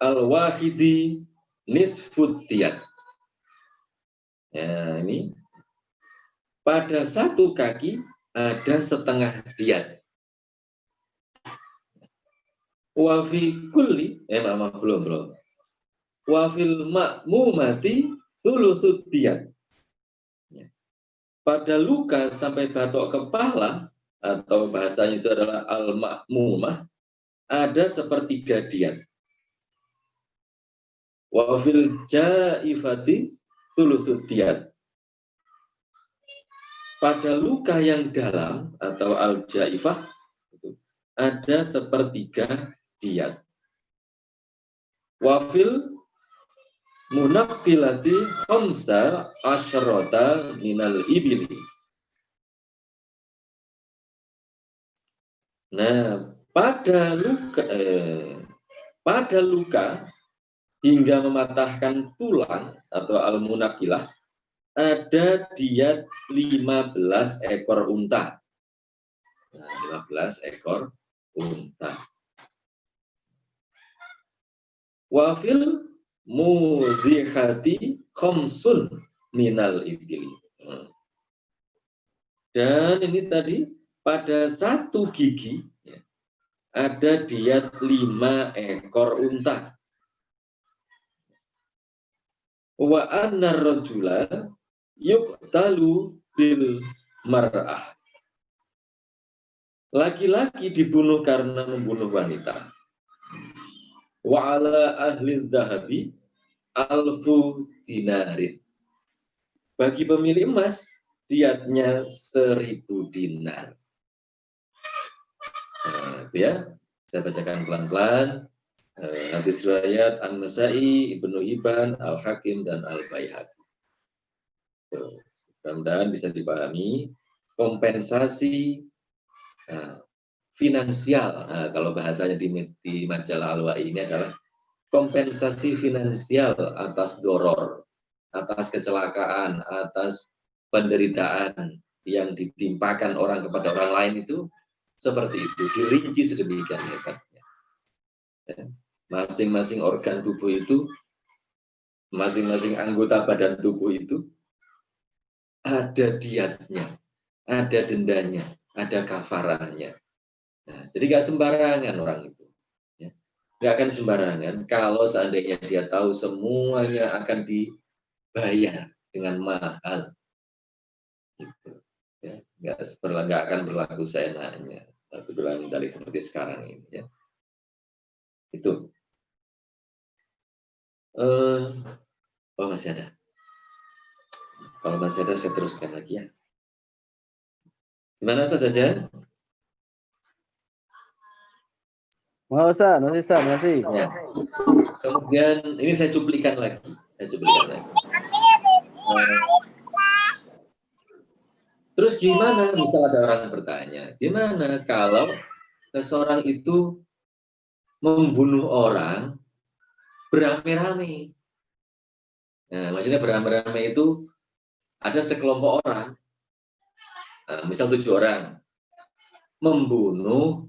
al-wahidi nisfud diyat. Ya, ini pada 1 kaki ada setengah diat. Wa fi kulli belum. Wa fil ma'mumati thulutsud diyat. Pada luka sampai batok kepala atau bahasanya itu adalah al-ma'mumah ada 1/3 diat. Wa fil jaifati thulutsud diyat. Pada luka yang dalam atau al-jaifah ada 1/3 diat. Wa fil munaqqilati khamsa asyrata minal ibili. Nah, pada luka hingga mematahkan tulang atau al-munaqqilah ada diat 15 ekor unta. Nah, 15 ekor unta. Wa fil mudhihati khamsun minal ibili. Dan ini tadi pada 1 gigi ada diat 5 ekor unta. Wa annar rajula yuqtalu bil mar'ah. Laki-laki dibunuh karena membunuh wanita. Wa ala ahli dhahabi alfu dinarin. Bagi pemilik emas, diatnya 1000 dinar. Nah, itu ya, saya bacakan pelan-pelan. Hadis riwayat An-Nasa'i, Ibnu Hibban, Al-Hakim, dan Al-Baihaqi. Mudah-mudahan bisa dipahami kompensasi finansial. Kalau bahasanya di majalah Al-Wa'i ini adalah kompensasi finansial atas doror, atas kecelakaan, atas penderitaan yang ditimpakan orang kepada orang lain itu seperti itu, dirinci sedemikian hebatnya. Masing-masing organ tubuh itu, masing-masing anggota badan tubuh itu ada diatnya, ada dendanya, ada kafarahnya. Nah, jadi nggak sembarangan orang itu. Nggak akan sembarangan kalau seandainya dia tahu semuanya akan dibayar dengan mahal. Gitu. Ya, nggak akan berlaku seenaknya. Atau berlaku seperti sekarang ini. Ya. Itu. Oh, masih ada. Kalau masih ada, saya teruskan lagi ya. Gimana Ustaz aja?
Masih.
Ya. Kemudian ini saya cuplikan lagi. Terus gimana? Misal ada orang bertanya, gimana kalau seseorang itu membunuh orang beramai-ramai? Nah, maksudnya beramai-ramai itu ada sekelompok orang, misal 7 orang, membunuh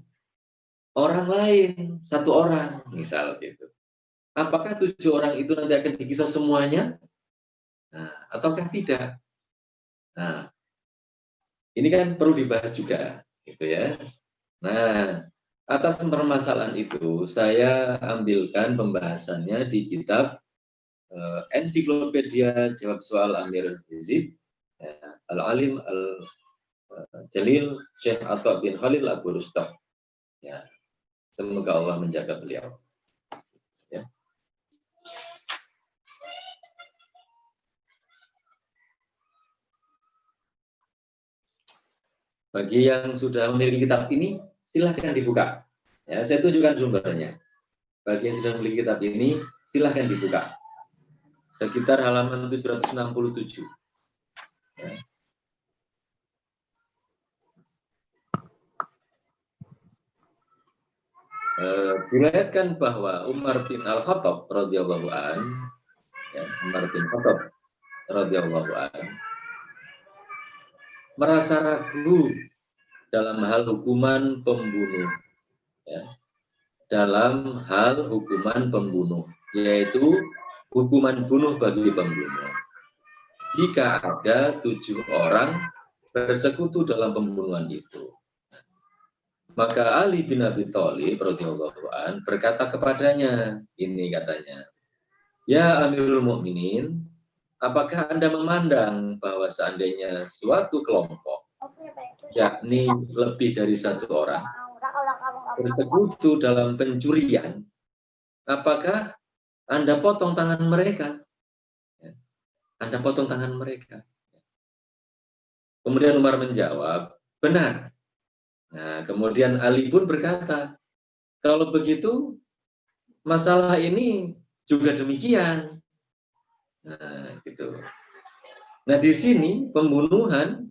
orang lain, 1 orang, misal gitu. Apakah 7 orang itu nanti akan dikisah semuanya? Nah, ataukah tidak? Nah, ini kan perlu dibahas juga, gitu ya. Nah, Atas permasalahan itu, saya ambilkan pembahasannya di kitab Ensiklopedia Jawab Soal Amir Hizib, Al-Alim Al-Jalil Syekh Atta bin Khalil Abu Rustam. Ya, semoga Allah menjaga beliau. Ya. Bagi yang sudah memiliki kitab ini, silahkan dibuka. Ya, saya tunjukkan sumbernya. Bagi yang sudah memiliki kitab ini, silahkan dibuka. Sekitar halaman 767. Ya. Diriwayatkan bahwa Umar bin Al-Khattab radhiyallahu an, ya, Umar bin Khattab radhiyallahu an merasa ragu dalam hal hukuman pembunuh, ya, dalam hal hukuman pembunuh, yaitu hukuman bunuh bagi pembunuh. Jika ada 7 orang bersekutu dalam pembunuhan itu, maka Ali bin Abi Thalib radhiyallahu an berkata kepadanya, ini katanya, "Ya Amirul Mukminin, apakah Anda memandang bahwa seandainya suatu kelompok, yakni lebih dari 1 orang, bersekutu dalam pencurian, apakah Anda potong tangan mereka? Anda potong tangan mereka." Kemudian Umar menjawab, "Benar." Nah, kemudian Ali pun berkata, "Kalau begitu, masalah ini juga demikian." Nah, gitu. Nah, di sini pembunuhan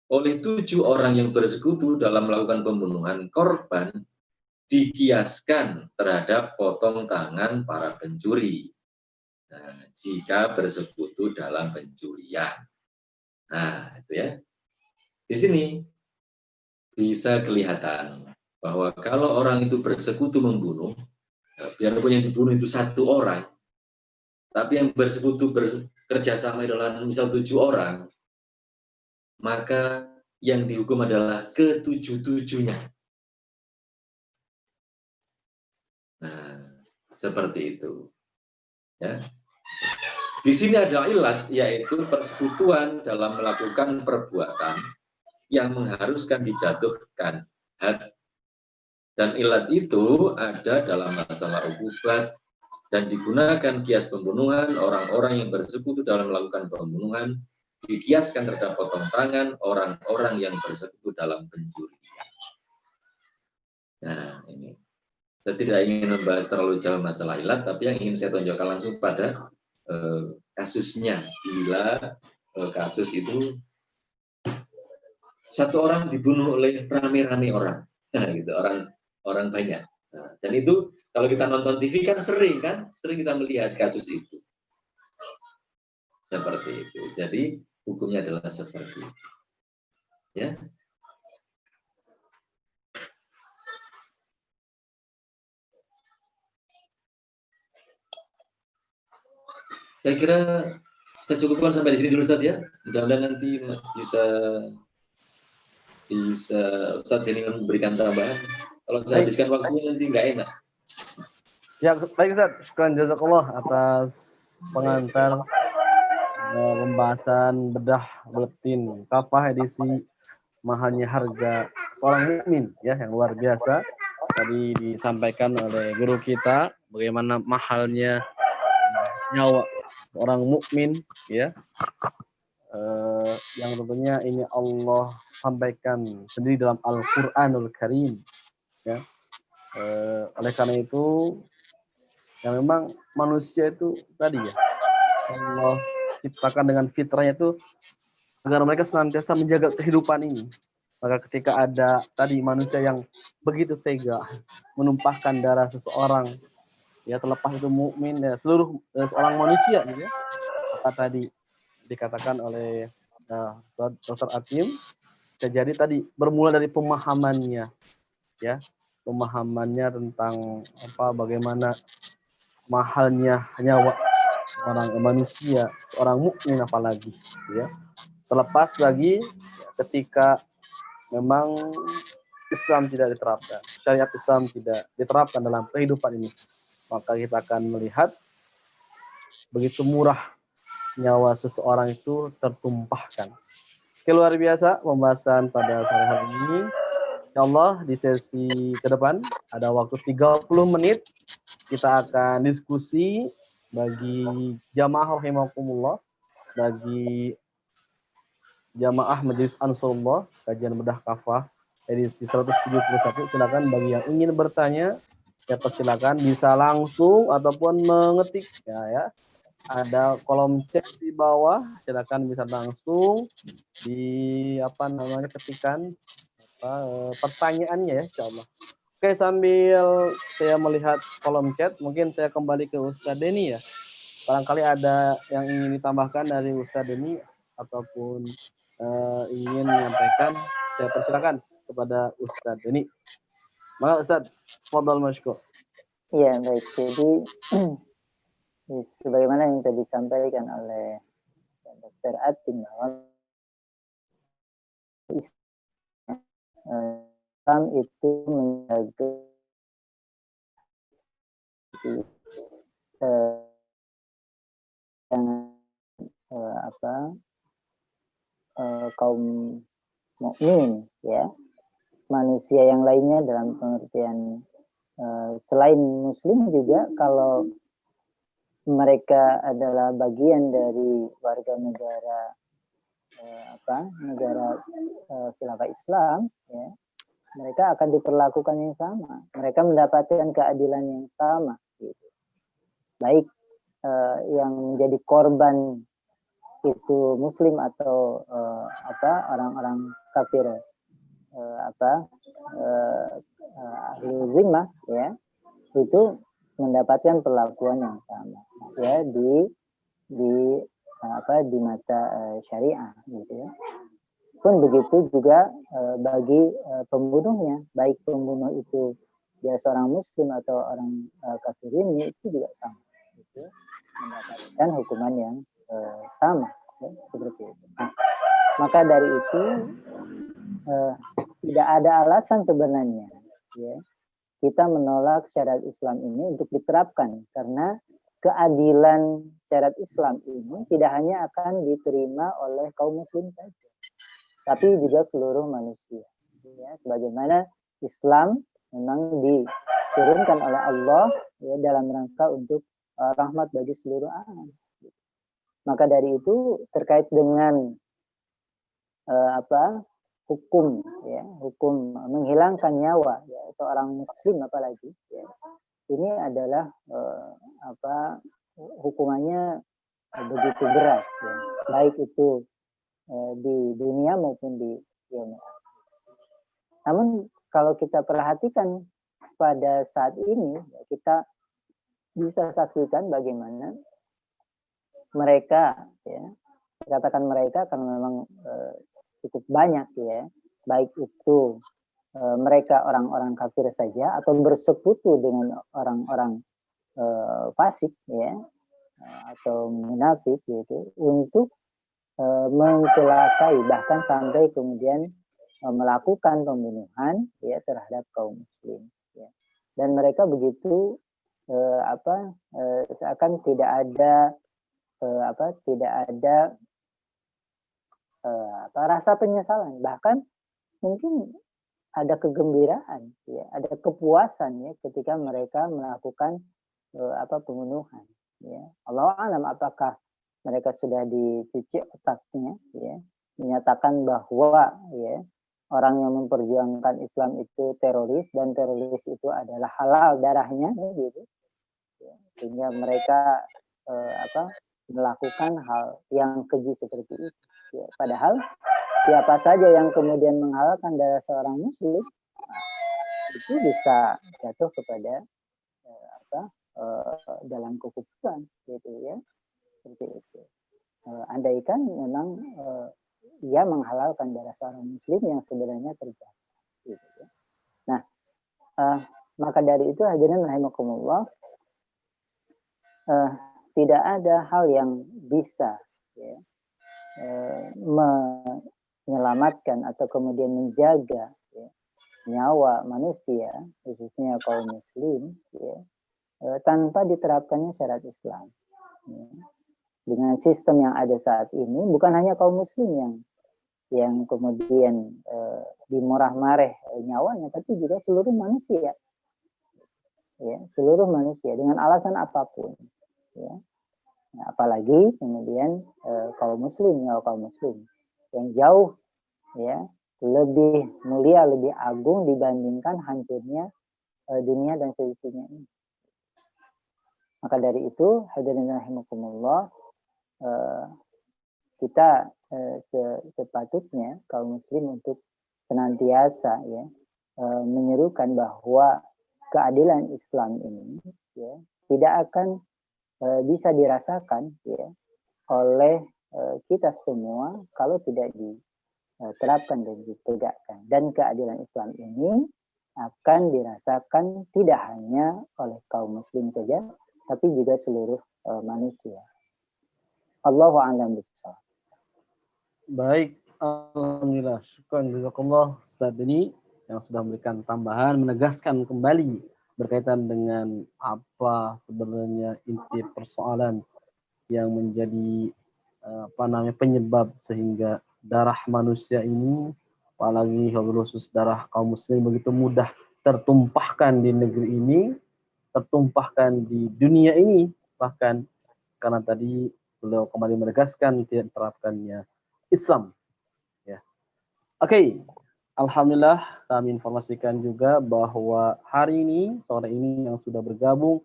oleh 7 orang yang bersekutu dalam melakukan pembunuhan korban dikiaskan terhadap potong tangan para pencuri. Nah, jika bersekutu dalam pencurian. Nah, itu ya. Di sini bisa kelihatan bahwa kalau orang itu bersekutu membunuh, biarpun yang dibunuh itu 1 orang, tapi yang bersekutu bekerja sama adalah misal 7 orang, maka yang dihukum adalah ke-7-7-nya. Nah, seperti itu. Ya. Di sini ada ilat, yaitu persekutuan dalam melakukan perbuatan yang mengharuskan dijatuhkan had. Dan ilat itu ada dalam masalah uqubat dan digunakan kias pembunuhan orang-orang yang bersekutu dalam melakukan pembunuhan, dikiaskan terhadap potong tangan orang-orang yang bersekutu dalam pencurian. Nah, ini. Saya tidak ingin membahas terlalu jauh masalah ilat, tapi yang ingin saya tunjukkan langsung pada kasusnya. Bila kasus itu 1 orang dibunuh oleh rame-rame orang, nah, gitu, orang banyak. Nah, dan itu kalau kita nonton TV kan sering kita melihat kasus itu. Seperti itu. Jadi hukumnya adalah seperti itu. Ya. Saya kira saya cukupkan sampai di sini dulu, Ustaz, ya. Mudah-mudahan nanti bisa Ustaz ini memberikan tambahan. Kalau saya habiskan waktunya nanti nggak enak.
Ya, baik Ustaz. Syukran jazakallah atas pengantar pembahasan bedah buletin kafah edisi mahalnya harga seorang mukmin, ya, yang luar biasa. Tadi disampaikan oleh guru kita bagaimana mahalnya nyawa seorang mukmin, ya, yang tentunya ini Allah sampaikan sendiri dalam Al-Qur'anul Karim, ya. Oleh karena itu, ya memang manusia itu tadi, ya, Allah ciptakan dengan fitrahnya itu agar mereka senantiasa menjaga kehidupan ini. Maka ketika ada tadi manusia yang begitu tega menumpahkan darah seseorang, ya, terlepas itu mukmin, ya, seluruh seorang manusia, gitu, ya, maka tadi dikatakan oleh Dr. Atim, jadi tadi bermula dari pemahamannya, ya, pemahamannya tentang bagaimana mahalnya nyawa orang manusia, orang mukmin apalagi, ya. Terlepas lagi ketika memang Islam tidak diterapkan, syariat Islam tidak diterapkan dalam kehidupan ini, maka kita akan melihat begitu murah nyawa seseorang itu tertumpahkan. Oke, luar biasa pembahasan pada sore hari ini. Insya Allah di sesi ke depan ada waktu 30 menit kita akan diskusi bagi jamaah rahimakumullah, bagi jamaah Majelis Ansarullah kajian bedah kafah edisi 171. Silakan bagi yang ingin bertanya ya persilakan bisa langsung ataupun mengetik ya. Ada kolom chat di bawah, silakan bisa langsung di ketikan pertanyaannya ya insyaallah. Oke, sambil saya melihat kolom chat, mungkin saya kembali ke Ustadz Denny ya. Barangkali ada yang ingin ditambahkan dari Ustadz Denny ataupun ingin menyampaikan, saya persilakan kepada Ustadz Denny. Mana Ustadz? Fadhal masykur.
Iya, baik. Jadi sebagaimana yang tadi disampaikan oleh Dr. Atin bahwa Islam itu menjaga kaum mukmin ya, manusia yang lainnya dalam pengertian selain muslim juga, kalau mereka adalah bagian dari warga negara negara khilafah Islam ya, mereka akan diperlakukan yang sama, mereka mendapatkan keadilan yang sama gitu. Baik yang menjadi korban itu muslim atau orang-orang kafir ahli zimmah ya, itu mendapatkan perlakuan yang sama ya di mata syariah gitu ya. Pun begitu juga bagi pembunuhnya, baik pembunuh itu dia seorang muslim atau orang kafir ini, itu juga sama gitu, mendapatkan hukuman yang sama ya, seperti itu. Nah, maka dari itu tidak ada alasan sebenarnya ya kita menolak syariat Islam ini untuk diterapkan, karena keadilan syariat Islam ini tidak hanya akan diterima oleh kaum muslim saja, tapi juga seluruh manusia ya, sebagaimana Islam memang diturunkan oleh Allah ya dalam rangka untuk rahmat bagi seluruh alam. Maka dari itu terkait dengan hukum menghilangkan nyawa ya, seorang muslim apalagi ya, ini adalah hukumannya begitu berat ya, baik itu di dunia maupun di dunia. Namun kalau kita perhatikan pada saat ini ya, kita bisa saksikan bagaimana mereka ya, katakan mereka karena memang cukup banyak ya, baik itu mereka orang-orang kafir saja atau bersekutu dengan orang-orang fasik ya, atau munafik gitu, untuk mencelakai bahkan sampai kemudian melakukan pembunuhan ya terhadap kaum muslim ya. Dan mereka begitu seakan tidak ada rasa penyesalan, bahkan mungkin ada kegembiraan ya, ada kepuasan ya ketika mereka melakukan pembunuhan ya. Allah alam apakah mereka sudah dicuci otaknya ya, menyatakan bahwa ya orang yang memperjuangkan Islam itu teroris dan teroris itu adalah halal darahnya gitu ya, sehingga mereka melakukan hal yang keji seperti itu ya. Padahal siapa saja yang kemudian menghalalkan darah seorang muslim itu bisa jatuh kepada dalam kekufuran gitu ya, seperti itu. Andaikan memang ia menghalalkan darah seorang muslim yang sebenarnya terjadi gitu ya. Nah, maka dari itu hadirin rahimakumullah, tidak ada hal yang bisa ya, menyelamatkan atau kemudian menjaga ya, nyawa manusia, khususnya kaum muslim, ya, tanpa diterapkannya syariat Islam. Ya. Dengan sistem yang ada saat ini, bukan hanya kaum muslim yang kemudian dimurah-mareh nyawanya, tapi juga seluruh manusia. Ya, seluruh manusia dengan alasan apapun. Ya. Nah, apalagi kemudian kaum muslim yang jauh ya lebih mulia, lebih agung dibandingkan hancurnya dunia dan seisinya ini. Maka dari itu, hadirin rahimakumullah, kita sepatutnya kaum muslim untuk senantiasa ya menyerukan bahwa keadilan Islam ini ya tidak akan bisa dirasakan ya oleh kita semua kalau tidak diterapkan dan ditegakkan. Dan keadilan Islam ini akan dirasakan tidak hanya oleh kaum muslim saja, tapi juga seluruh manusia. Allahu a'lam bishawab.
Baik, alhamdulillah. Syukran jazakallah Ustaz Deni yang sudah memberikan tambahan, menegaskan kembali berkaitan dengan apa sebenarnya inti persoalan yang menjadi penyebab sehingga darah manusia ini, apalagi khusus darah kaum muslim begitu mudah tertumpahkan di negeri ini, tertumpahkan di dunia ini, bahkan karena tadi beliau kembali menegaskan tidak diterapkannya Islam. Ya. Oke. Alhamdulillah kami informasikan juga bahwa hari ini, sore ini yang sudah bergabung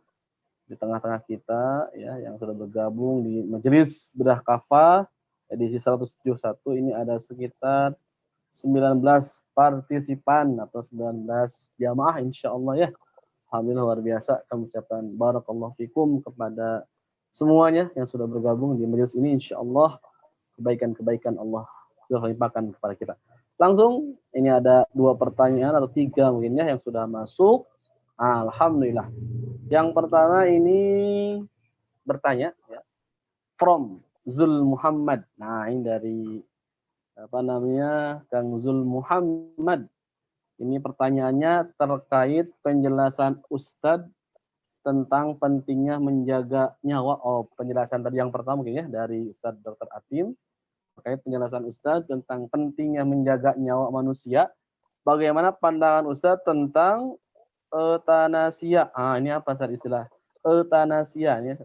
di tengah-tengah kita, ya, yang sudah bergabung di Majelis Bedah Kafah edisi 171 ini ada sekitar 19 partisipan atau 19 jamaah insya Allah ya. Alhamdulillah luar biasa. Kami ucapkan barakallahu fikum kepada semuanya yang sudah bergabung di majelis ini. Insya Allah kebaikan-kebaikan Allah sudah limpahkan kepada kita. Langsung ini ada 2 pertanyaan atau 3 mungkin ya yang sudah masuk. Alhamdulillah. Yang pertama ini bertanya ya, from Zul Muhammad. Nah, ini dari Kang Zul Muhammad. Ini pertanyaannya terkait penjelasan Ustadz tentang pentingnya menjaga nyawa. Oh, penjelasan tadi yang pertama mungkin ya dari Ustadz Dr. Atim. Terkait penjelasan Ustadz tentang pentingnya menjaga nyawa manusia. Bagaimana pandangan Ustadz tentang euthanasia? Ini apa Ustadz istilah? Euthanasia. Ini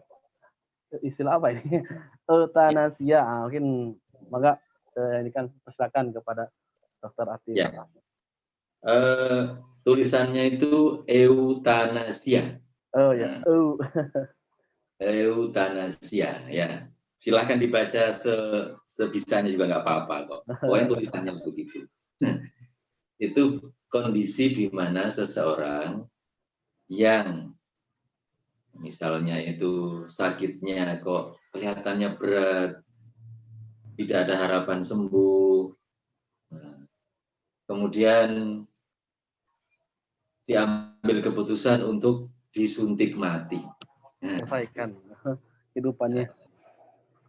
istilah apa ini? Euthanasia. Mungkin maka ini kan persilakan kepada Dr. Atim.
Ya. Tulisannya itu euthanasia.
Oh ya.
Euthanasia ya. Silahkan dibaca sebisanya juga nggak apa-apa kok. Pokoknya tulisannya begitu. Itu kondisi di mana seseorang yang misalnya itu sakitnya kok kelihatannya berat, tidak ada harapan sembuh, kemudian diambil keputusan untuk disuntik mati.
Selesaikan kehidupannya.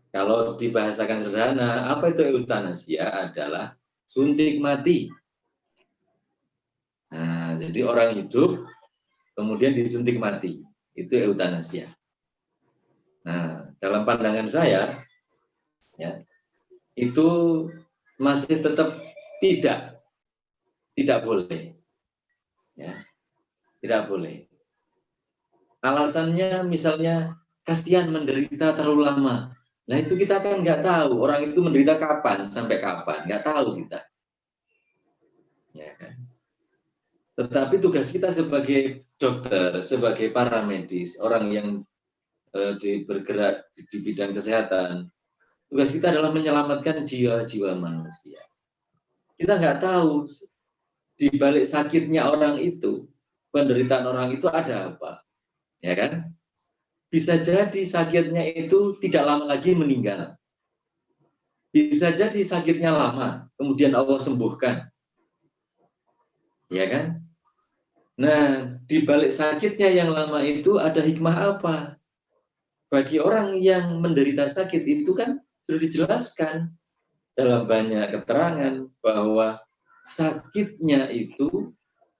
Kalau dibahasakan sederhana, apa itu euthanasia? Adalah suntik mati. Nah, jadi orang hidup kemudian disuntik mati, itu euthanasia. Nah, dalam pandangan saya, ya, itu masih tetap tidak boleh, ya, tidak boleh. Alasannya misalnya kasihan menderita terlalu lama. Nah itu kita kan nggak tahu orang itu menderita kapan sampai kapan, nggak tahu kita. Ya kan? Tetapi tugas kita sebagai dokter, sebagai para medis, orang yang bergerak di bidang kesehatan, tugas kita adalah menyelamatkan jiwa-jiwa manusia. Kita nggak tahu di balik sakitnya orang itu, penderitaan orang itu ada apa, ya kan? Bisa jadi sakitnya itu tidak lama lagi meninggal. Bisa jadi sakitnya lama, kemudian Allah sembuhkan. Ya kan? Nah, di balik sakitnya yang lama itu ada hikmah apa? Bagi orang yang menderita sakit itu kan sudah dijelaskan dalam banyak keterangan bahwa sakitnya itu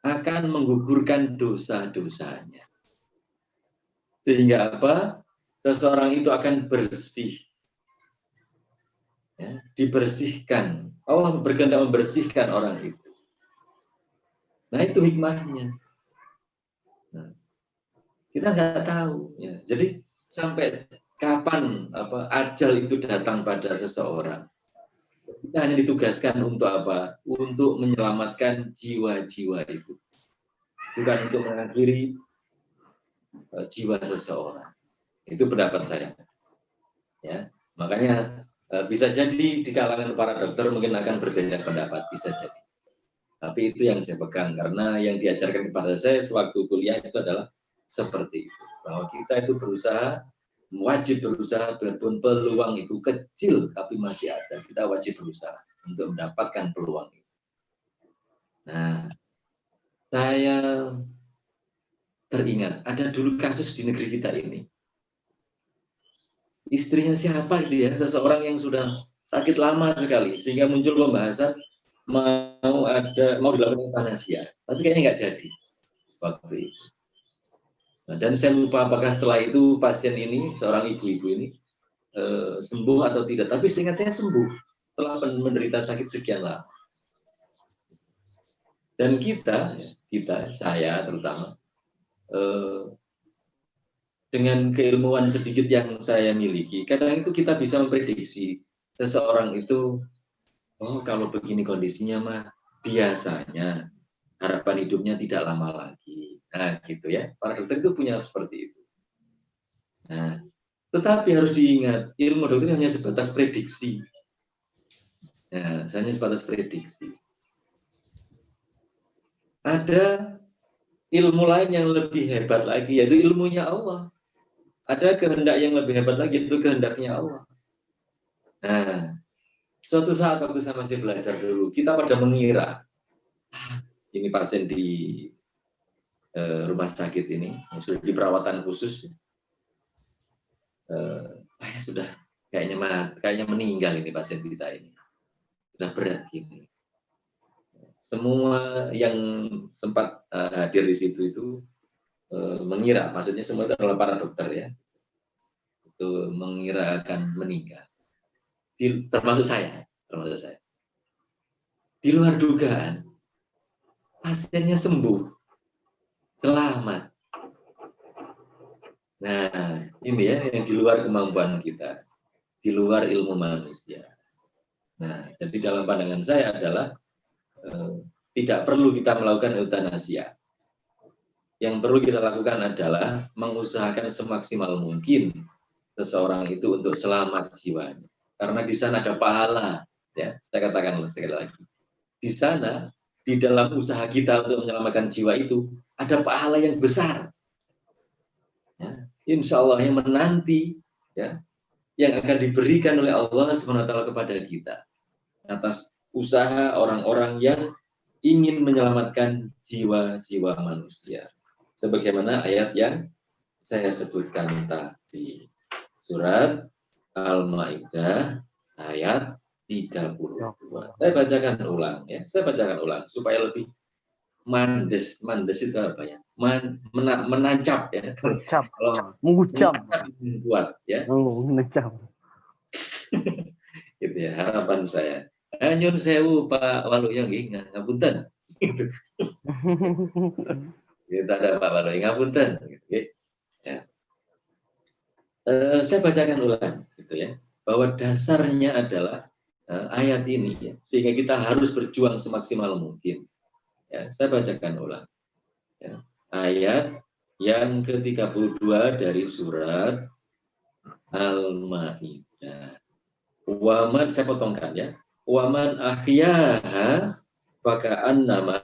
akan menggugurkan dosa-dosanya. Sehingga apa? Seseorang itu akan bersih. Ya, dibersihkan. Allah berkehendak membersihkan orang itu. Nah, itu hikmahnya. Nah, kita nggak tahu. Ya. Jadi sampai kapan ajal itu datang pada seseorang. Kita hanya ditugaskan untuk apa? Untuk menyelamatkan jiwa-jiwa itu. Bukan untuk mengakhiri jiwa seseorang. Itu pendapat saya. Ya, makanya bisa jadi di kalangan para dokter mungkin akan berbeda pendapat, bisa jadi. Tapi itu yang saya pegang, karena yang diajarkan kepada saya sewaktu kuliah itu adalah seperti itu. Bahwa kita itu berusaha, wajib berusaha, biarpun peluang itu kecil, tapi masih ada. Kita wajib berusaha untuk mendapatkan peluang itu. Nah, saya teringat, ada dulu kasus di negeri kita ini. Istrinya siapa itu ya, seseorang yang sudah sakit lama sekali, sehingga muncul pembahasan mau dilakukan euthanasia, tapi kayaknya nggak jadi waktu itu. Nah, dan saya lupa apakah setelah itu pasien ini, seorang ibu-ibu ini sembuh atau tidak, tapi seingat saya sembuh setelah menderita sakit sekian lama. Dan saya terutama dengan keilmuan sedikit yang saya miliki, kadang itu kita bisa memprediksi seseorang itu, oh kalau begini kondisinya mah biasanya harapan hidupnya tidak lama lagi. Nah gitu ya, para dokter itu punya seperti itu. Nah, tetapi harus diingat, ilmu dokter hanya sebatas prediksi. Nah, hanya sebatas prediksi. Ada ilmu lain yang lebih hebat lagi, yaitu ilmunya Allah. Ada kehendak yang lebih hebat lagi, itu kehendaknya Allah. Nah, suatu saat waktu saya masih belajar dulu, kita pada mengira, ini pasien di rumah sakit ini, yang sudah di perawatan khusus, sudah kayaknya meninggal ini pasien kita ini, sudah berat gini. Semua yang sempat hadir di situ itu mengira, maksudnya semua itu adalah para dokter ya, itu mengira akan meninggal. Termasuk saya. Di luar dugaan, pasiennya sembuh, selamat. Nah, ini ya yang di luar kemampuan kita, di luar ilmu manusia. Nah, jadi dalam pandangan saya adalah tidak perlu kita melakukan eutanasia. Yang perlu kita lakukan adalah mengusahakan semaksimal mungkin seseorang itu untuk selamat jiwanya. Karena di sana ada pahala. Ya, saya katakan sekali lagi. Di sana, di dalam usaha kita untuk menyelamatkan jiwa itu, ada pahala yang besar. Ya, insya Allah yang menanti, ya, yang akan diberikan oleh Allah SWT kepada kita atas usaha orang-orang yang ingin menyelamatkan jiwa-jiwa manusia. Sebagaimana ayat yang saya sebutkan tadi. Surat Al-Maidah ayat 32. Saya bacakan ulang ya. Saya bacakan ulang supaya lebih mandes. Mandes itu apa ya? Menancap ya.
Mengucap.
Kuat ya.
Menancap.
Gitu ya, harapan saya. Nyun sewu Pak Waluyo nggih, ngapunten. Gitu. Kita ada Pak Waluyo ngapunten gitu ya. Saya bacakan ulang gitu ya, bahwa dasarnya adalah ayat ini ya, sehingga kita harus berjuang semaksimal mungkin. Ya, saya bacakan ulang. Ya. Ayat yang ke-32 dari surat Al-Maidah. Waman, saya potongkan ya. Waman ahyaha faka'annama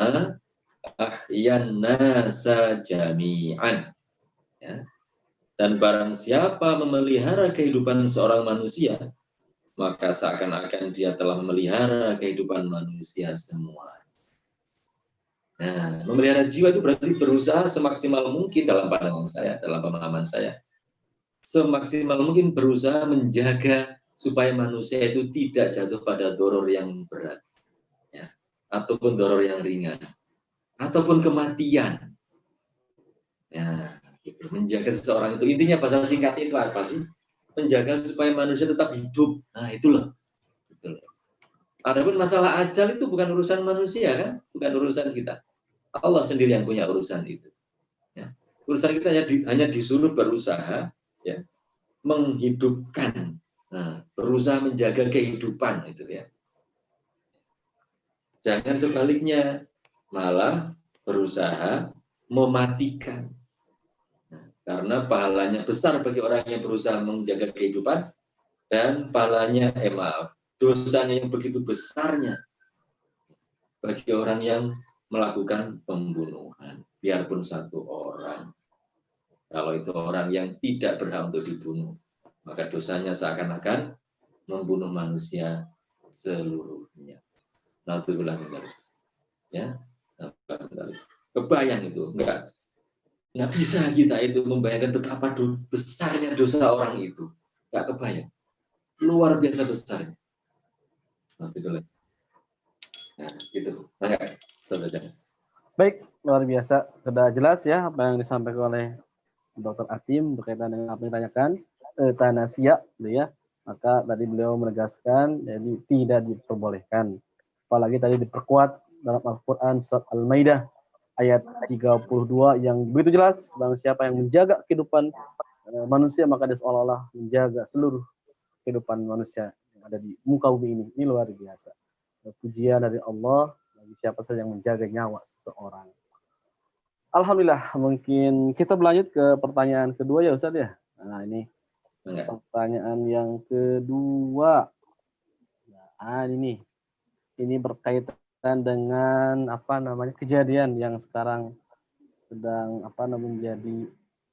ahyan nasa jami'an. Ya. Dan barang siapa memelihara kehidupan seorang manusia, maka seakan-akan dia telah memelihara kehidupan manusia semua. Nah, memelihara jiwa itu berarti berusaha semaksimal mungkin dalam pandangan saya, dalam pemahaman saya. Semaksimal mungkin berusaha menjaga supaya manusia itu tidak jatuh pada doror yang berat, ya, ataupun doror yang ringan. ataupun kematian. Ya, gitu. Menjaga seseorang itu intinya bahasa singkatnya itu apa sih? Menjaga supaya manusia tetap hidup. Nah, itu loh. Gitu loh. Adapun masalah ajal itu bukan urusan manusia kan, bukan urusan kita. Allah sendiri yang punya urusan itu. Ya. Urusan kita hanya disuruh berusaha, ya, menghidupkan, nah, berusaha menjaga kehidupan itu ya. Jangan sebaliknya, malah berusaha mematikan. Nah, karena pahalanya besar bagi orang yang berusaha menjaga kehidupan dan pahalanya, dosanya yang begitu besarnya bagi orang yang melakukan pembunuhan, biarpun satu orang. Kalau itu orang yang tidak berhak untuk dibunuh, maka dosanya seakan-akan membunuh manusia seluruhnya. Naudzubillah min dzalik. Ya, kebayang itu, nggak bisa kita itu membayangkan betapa besarnya dosa orang itu, nggak kebayang, luar biasa besarnya. Naudzubillah. Nah, gitu. Maka, saudara.
Baik, luar biasa. Sudah jelas ya apa yang disampaikan oleh Dr. Atim berkaitan dengan apa yang ditanyakan, euthanasia, gitu ya. Maka tadi beliau menegaskan, jadi tidak diperbolehkan. Apalagi tadi diperkuat dalam Al-Quran surat Al-Maidah ayat 32 yang begitu jelas, barang siapa yang menjaga kehidupan manusia maka dia seolah-olah menjaga seluruh kehidupan manusia yang ada di muka bumi ini. Ini luar biasa. Pujian dari Allah bagi siapa saja yang menjaga nyawa seseorang. Alhamdulillah, mungkin kita berlanjut ke pertanyaan kedua ya Ustaz ya. Nah ini pertanyaan yang kedua. Nah ini berkaitan dengan apa namanya kejadian yang sekarang sedang apa namanya menjadi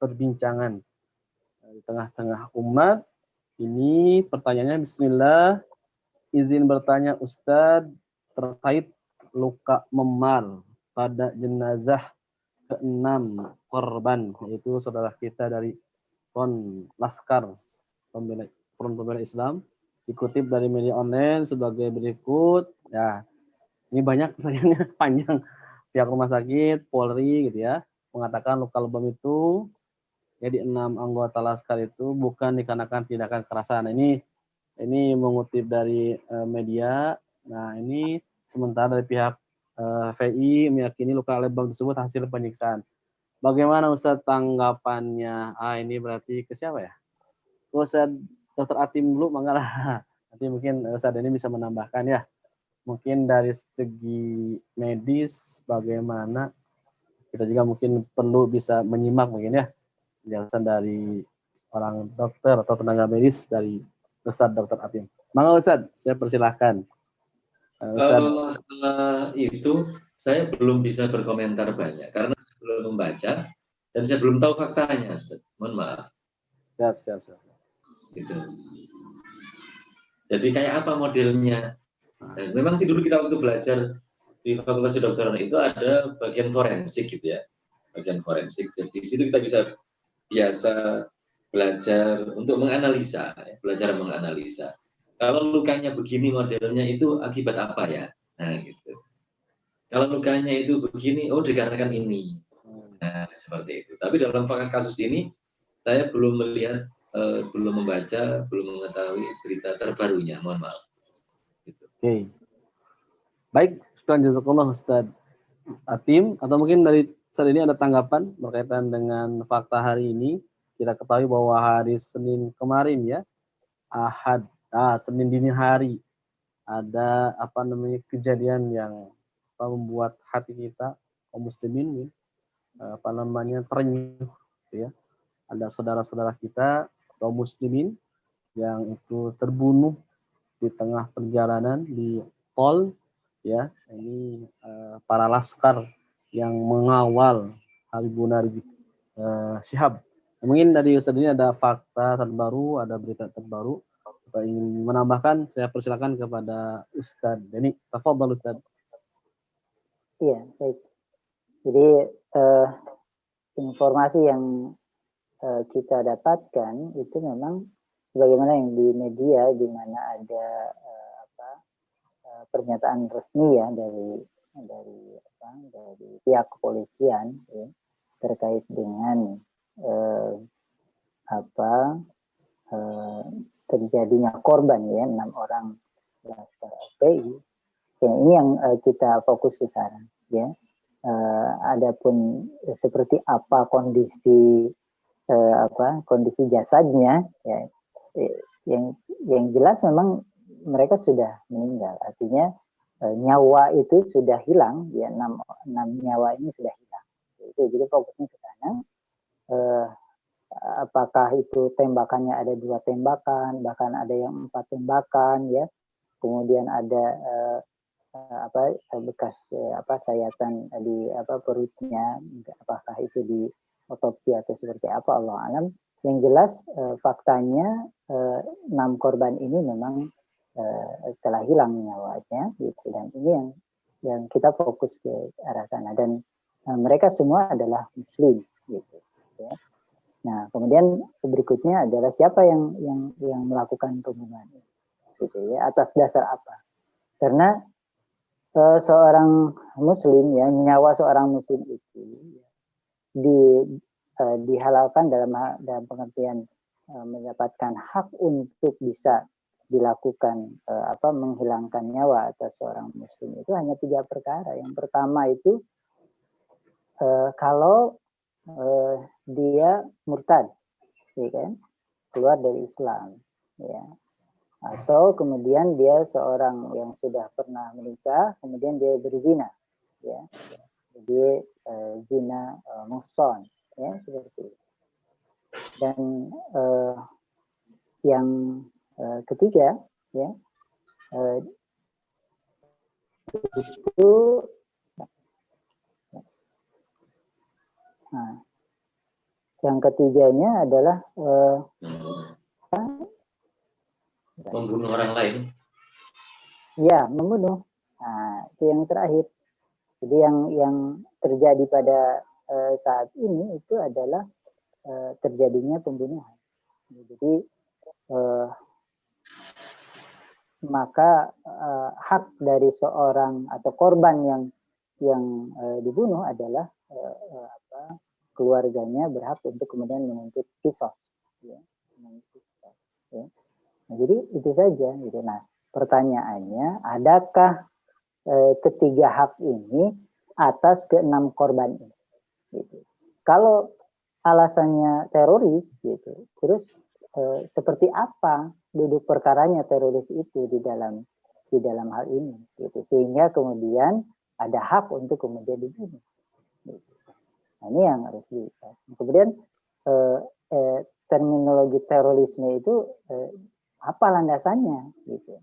perbincangan di tengah-tengah umat. Ini pertanyaannya Bismillah, izin bertanya Ustadz terkait luka memar pada jenazah ke-6 korban, yaitu saudara kita dari Front Laskar Front Pembela Islam, dikutip dari media online sebagai berikut. Ya, ini banyak pertanyaannya panjang. Pihak rumah sakit, Polri gitu ya, mengatakan luka lebam itu jadi 6 anggota Laskar itu bukan dikarenakan tindakan kekerasan. Ini mengutip dari media. Nah, ini sementara dari pihak VI meyakini luka lebam tersebut hasil penyiksaan. Bagaimana Ustadz tanggapannya? Ini berarti ke siapa ya? Ustadz Dr. Atim dulu, manggalah. Nanti mungkin Ustadz ini bisa menambahkan ya. Mungkin dari segi medis bagaimana, kita juga mungkin perlu bisa menyimak mungkin ya penjelasan dari orang dokter atau tenaga medis dari Ustadz Dr. Atim. Mangga Ustadz, saya persilahkan.
Masalah itu saya belum bisa berkomentar banyak karena saya belum membaca dan saya belum tahu faktanya, Ustaz. Mohon maaf.
Siap.
Gitu. Jadi kayak apa modelnya? Dan memang sih dulu kita waktu belajar di Fakultas Kedokteran itu ada bagian forensik gitu ya, bagian forensik. Jadi di situ kita bisa biasa belajar untuk menganalisa, belajar menganalisa. Kalau lukanya begini modelnya itu akibat apa ya? Nah gitu. Kalau lukanya itu begini, dikarenakan ini. Nah, seperti itu. Tapi dalam kasus ini, saya belum melihat, belum membaca, belum mengetahui berita terbarunya. Mohon maaf. Gitu.
Oke. Baik, jazakallah Ustaz Atim. Atau mungkin dari saat ini ada tanggapan berkaitan dengan fakta hari ini. Kita ketahui bahwa hari Senin kemarin ya, Senin dini hari, ada apa namanya kejadian yang membuat hati kita kaum muslimin apa namanya terenyuh ya. Ada saudara-saudara kita kaum muslimin yang itu terbunuh di tengah perjalanan di tol ya. Ini para laskar yang mengawal Habibur Rizik Syihab. Mungkin dari Ustaz ini ada fakta terbaru, ada berita terbaru. Kalau ingin menambahkan, saya persilakan kepada Ustaz Deni. Tafadhol Ustaz.
Iya, baik. Jadi informasi yang kita dapatkan itu memang sebagaimana yang di media, di mana ada pernyataan resmi ya dari dari pihak kepolisian ya, terkait dengan terjadinya korban ya 6 orang Laskar FPI. Ya, ini yang kita fokus ke sana ya. Adapun seperti apa kondisi kondisi jasadnya ya, yang jelas memang mereka sudah meninggal, artinya nyawa itu sudah hilang ya, 6 nyawa ini sudah hilang. Jadi fokusnya ke sana. Apakah itu tembakannya ada 2 tembakan, bahkan ada yang 4 tembakan ya, kemudian ada bekas sayatan di perutnya, apakah itu di otopsi atau seperti apa, Allah alam. Yang jelas faktanya 6 korban ini memang telah hilang nyawanya gitu, dan ini yang kita fokus ke arah sana, dan mereka semua adalah muslim gitu ya. Nah, kemudian berikutnya adalah siapa yang melakukan pembunuhan gitu ya, atas dasar apa? Karena seorang muslim ya, nyawa seorang muslim itu dihalalkan dalam pengertian mendapatkan hak untuk bisa dilakukan menghilangkan nyawa atas seorang muslim itu hanya 3 perkara. Yang pertama itu kalau dia murtad, ya kan, keluar dari Islam, ya, atau kemudian dia seorang yang sudah pernah menikah, kemudian dia berzina, ya, jadi zina muhson, ya, seperti itu. Dan yang ketiga, ya, itu yang ketiganya adalah
membunuh orang lain.
Ya, membunuh. Nah, itu yang terakhir. Jadi yang terjadi pada saat ini itu adalah terjadinya pembunuhan. Jadi maka hak dari seorang atau korban yang dibunuh adalah keluarganya berhak untuk kemudian menuntut qisas, ya, ya. Nah, jadi itu saja gitu. Nah, pertanyaannya, adakah ketiga hak ini atas ke-6 korban ini? Gitu. Kalau alasannya teroris, gitu, terus seperti apa duduk perkaranya teroris itu di dalam hal ini, gitu, sehingga kemudian ada hak untuk kemudian dibunuh. Gitu. Nah, ini yang harus dilihat. Kemudian terminologi terorisme itu apa landasannya, gitu,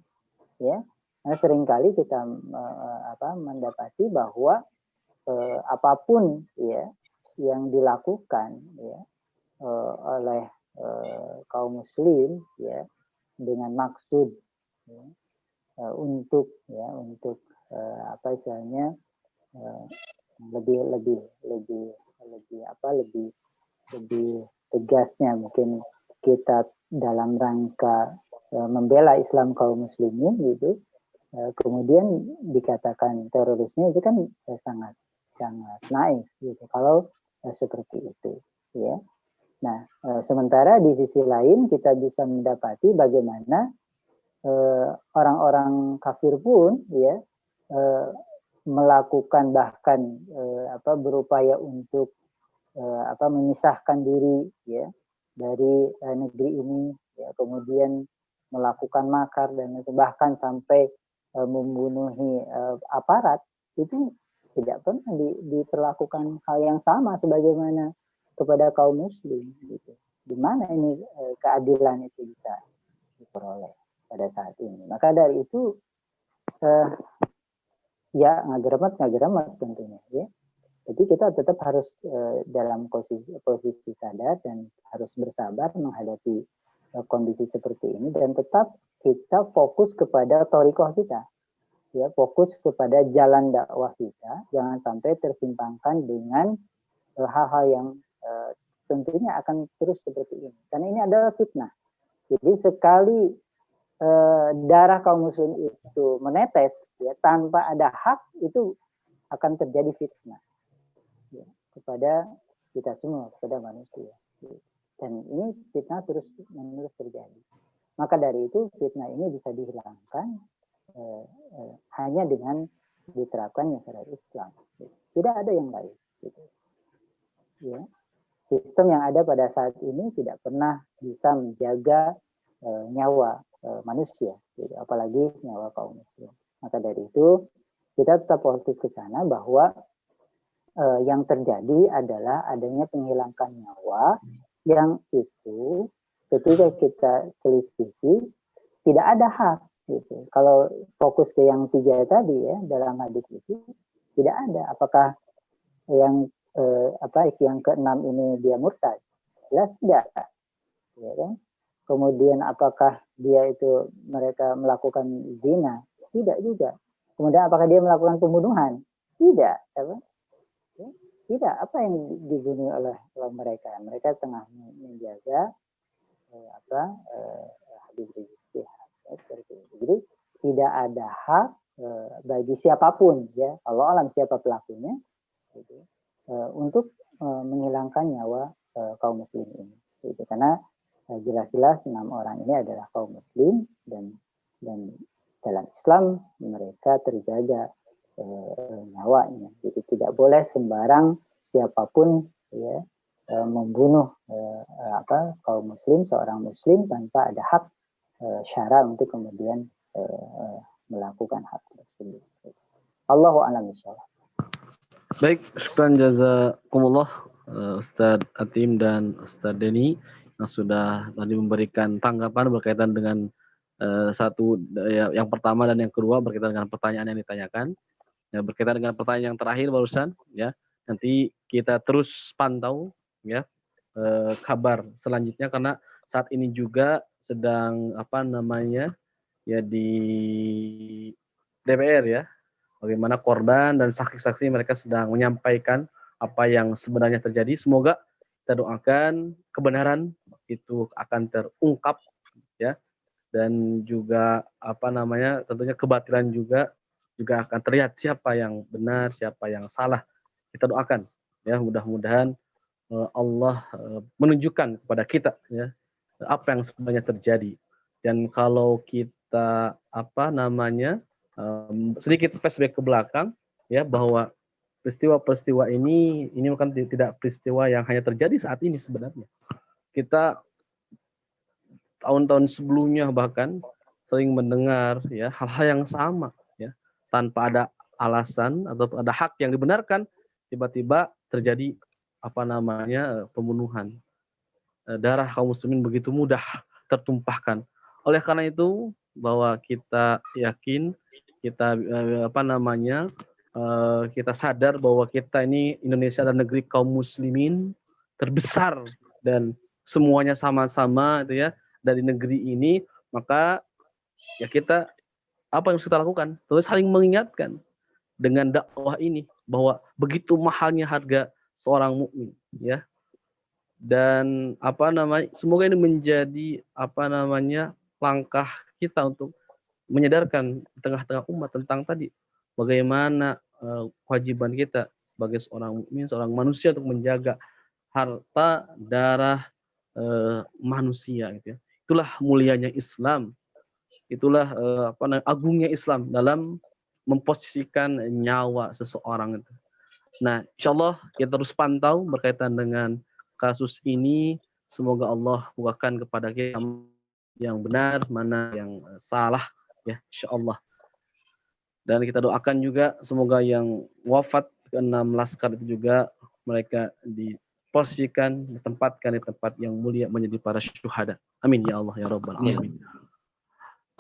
ya? Nah, seringkali kita mendapati bahwa apapun ya yang dilakukan ya oleh kaum muslim ya dengan maksud ya, untuk lebih tegasnya mungkin kita dalam rangka membela Islam kaum muslimin gitu, kemudian dikatakan terorisme itu kan sangat naif gitu kalau seperti itu ya. Nah, sementara di sisi lain kita bisa mendapati bagaimana orang-orang kafir pun ya melakukan bahkan berupaya untuk memisahkan diri ya dari negeri ini ya, kemudian melakukan makar dan bahkan sampai membunuhi aparat, itu tidak pernah diperlakukan hal yang sama sebagaimana kepada kaum muslim gitu. Di mana ini keadilan itu bisa diperoleh pada saat ini? Maka dari itu ya ngageremet tentunya ya. Jadi kita tetap harus dalam posisi sadar dan harus bersabar menghadapi kondisi seperti ini, dan tetap kita fokus kepada thoriqoh kita, ya, fokus kepada jalan dakwah kita, jangan sampai tersimpangkan dengan hal-hal yang tentunya akan terus seperti ini, karena ini adalah fitnah. Jadi sekali darah kaum muslim itu menetes ya tanpa ada hak, itu akan terjadi fitnah ya, kepada kita semua, kepada manusia. Dan ini fitnah terus menerus terjadi. Maka dari itu fitnah ini bisa dihilangkan hanya dengan diterapkannya syariat Islam. Tidak ada yang lain. Gitu. Ya. Sistem yang ada pada saat ini tidak pernah bisa menjaga nyawa manusia, gitu. Apalagi nyawa kaum muslim. Maka dari itu kita tetap fokus ke sana bahwa yang terjadi adalah adanya penghilangkan nyawa yang itu ketika kita teliti tidak ada hak. Gitu. Kalau fokus ke yang 3 tadi ya dalam hadis itu tidak ada. Apakah yang yang ke-6 ini dia murtad? Jelas tidak. Ya kan? Kemudian apakah dia itu mereka melakukan zina? Tidak juga. Kemudian apakah dia melakukan pembunuhan? Tidak. Apa? Ya, tidak. Apa yang dibunuh oleh mereka? Mereka tengah menjaga hadis rizik. Jadi tidak ada hak bagi siapapun ya, Allah alam siapa pelakunya, gitu, untuk menghilangkan nyawa kaum muslim ini. Gitu. Karena jelas-jelas 6 orang ini adalah kaum muslim dan dalam Islam mereka terjaga nyawanya. Jadi tidak boleh sembarang siapapun ya membunuh kaum muslim, seorang muslim tanpa ada hak syarat untuk kemudian melakukan hak tersebut. Allahu a'lam bishawab.
Baik, syukran jazakumullah Ustadz Atim dan Ustadz Denny yang sudah tadi memberikan tanggapan berkaitan dengan satu yang pertama dan yang kedua berkaitan dengan pertanyaan yang ditanyakan. Ya, berkaitan dengan pertanyaan yang terakhir barusan ya. Nanti kita terus pantau ya kabar selanjutnya karena saat ini juga sedang ya di DPR ya, bagaimana korban dan saksi-saksi mereka sedang menyampaikan apa yang sebenarnya terjadi. Semoga kita doakan kebenaran itu akan terungkap ya, dan juga tentunya kebatilan juga akan terlihat siapa yang benar, siapa yang salah. Kita doakan ya, mudah-mudahan Allah menunjukkan kepada kita ya apa yang sebenarnya terjadi. Dan kalau kita sedikit flashback ke belakang ya, bahwa peristiwa-peristiwa ini bukan tidak peristiwa yang hanya terjadi saat ini sebenarnya. Kita tahun-tahun sebelumnya bahkan sering mendengar ya hal-hal yang sama ya, tanpa ada alasan atau ada hak yang dibenarkan tiba-tiba terjadi pembunuhan. Darah kaum muslimin begitu mudah tertumpahkan. Oleh karena itu bahwa kita yakin kita kita sadar bahwa kita ini Indonesia adalah negeri kaum muslimin terbesar dan semuanya sama-sama itu ya dari negeri ini, maka ya kita apa yang harus kita lakukan? Terus saling mengingatkan dengan dakwah ini bahwa begitu mahalnya harga seorang mukmin ya. Dan semoga ini menjadi langkah kita untuk menyadarkan di tengah-tengah umat tentang tadi bagaimana kewajiban kita sebagai seorang mukmin, seorang manusia untuk menjaga harta darah manusia gitu ya. Itulah mulianya Islam. Itulah agungnya Islam dalam memposisikan nyawa seseorang itu. Nah, insyaallah kita terus pantau berkaitan dengan kasus ini. Semoga Allah bukakan kepada kita yang benar, mana yang salah ya, insyaallah. Dan kita doakan juga semoga yang wafat ke-6 laskar itu juga mereka diposisikan, ditempatkan di tempat yang mulia menjadi para syuhada. Amin ya Allah ya rabbal alamin.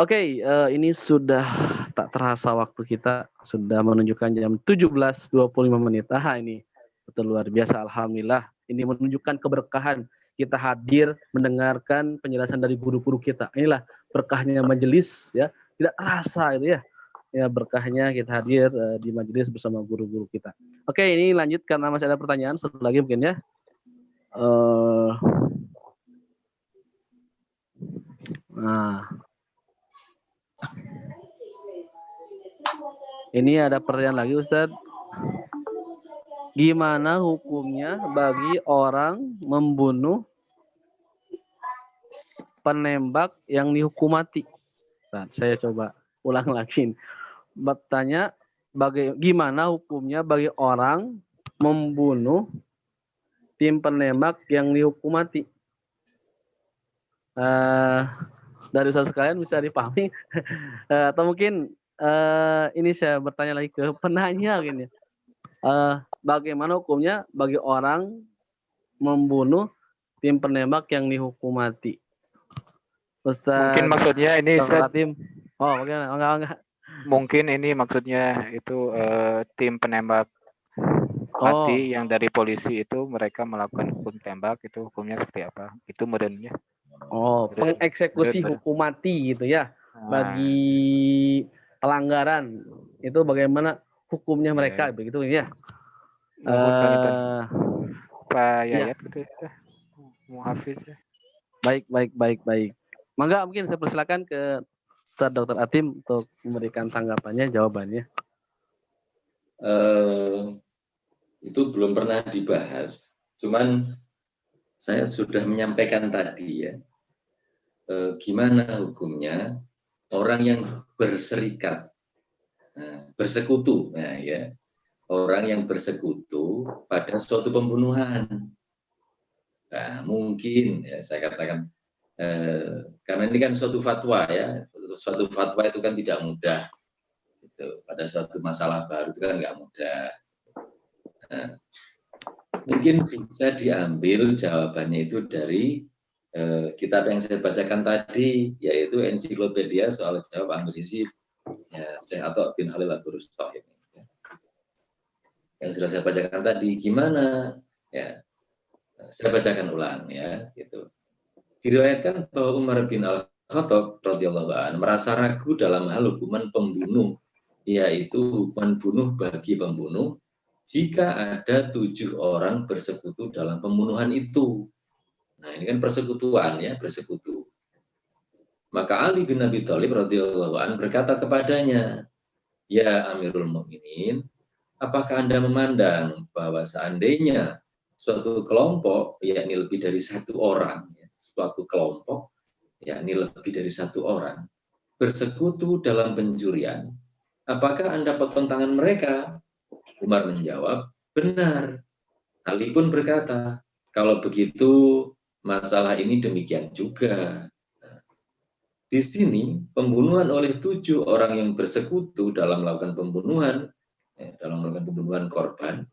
Oke, ini sudah tak terasa waktu kita sudah menunjukkan jam 17.25 menit. Ini betul luar biasa, alhamdulillah. Ini menunjukkan keberkahan kita hadir mendengarkan penjelasan dari guru-guru kita. Inilah berkahnya majelis ya, tidak terasa itu ya. Ya berkahnya kita hadir di majelis bersama guru-guru kita. Oke, ini lanjut karena masih ada pertanyaan satu lagi mungkin ya. Ini ada pertanyaan lagi Ustadz. Gimana hukumnya bagi orang membunuh penembak yang dihukum mati? Nah, saya coba ulang lagi. Bertanya, gimana hukumnya bagi orang membunuh tim penembak yang dihukum mati? Dari usaha sekalian bisa dipahami. Atau mungkin ini saya bertanya lagi ke penanya gini. Bagaimana hukumnya bagi orang membunuh tim penembak yang dihukum mati?
Mungkin
Ustaz
maksudnya ini
Dr. Atim. Oh, bagaimana? Enggak.
mungkin ini maksudnya itu tim penembak
Oh,
mati yang dari polisi itu mereka melakukan hukum tembak, itu hukumnya seperti apa? Itu modelnya.
pengeksekusi hukum mati gitu ya. Bagi pelanggaran itu bagaimana hukumnya mereka begitu ya.
Pak
Ya.
Yayat gitu ya. Muhafiz ya.
Baik. Mangga mungkin saya persilakan ke Ustaz Dr. Atim untuk memberikan tanggapannya, jawabannya.
Itu belum pernah dibahas. Cuman saya sudah menyampaikan tadi ya, gimana hukumnya orang yang berserikat, bersekutu, nah ya, orang yang bersekutu pada suatu pembunuhan. Nah, mungkin ya saya katakan karena ini kan suatu fatwa ya, suatu fatwa itu kan tidak mudah. Gitu. Pada suatu masalah baru itu kan nggak mudah. Nah, mungkin bisa diambil jawabannya itu dari kitab yang saya bacakan tadi, yaitu ensiklopedia soal jawab ambil isi ya, Syekh Atha bin Halil Al-Burustah ini. Ya. Yang sudah saya bacakan tadi, gimana? Ya, saya bacakan ulang ya, gitu. Diriwayatkan bahwa Umar bin Al-Khattab radhiyallahu anhu merasa ragu dalam hal hukuman pembunuh, yaitu hukuman bunuh bagi pembunuh jika ada 7 orang bersekutu dalam pembunuhan itu. Nah, ini kan persekutuan ya, bersekutu. Maka Ali bin Abi Thalib radhiyallahu anhu berkata kepadanya, "Ya Amirul Mukminin, apakah Anda memandang bahwa seandainya suatu kelompok, yakni lebih dari 1 orang, suatu kelompok, yakni lebih dari 1 orang, bersekutu dalam pencurian, apakah Anda potong tangan mereka?" Umar menjawab, "Benar." Ali pun berkata, "Kalau begitu, masalah ini demikian juga." Di sini, pembunuhan oleh 7 orang yang bersekutu dalam melakukan pembunuhan, dalam melakukan pembunuhan korban,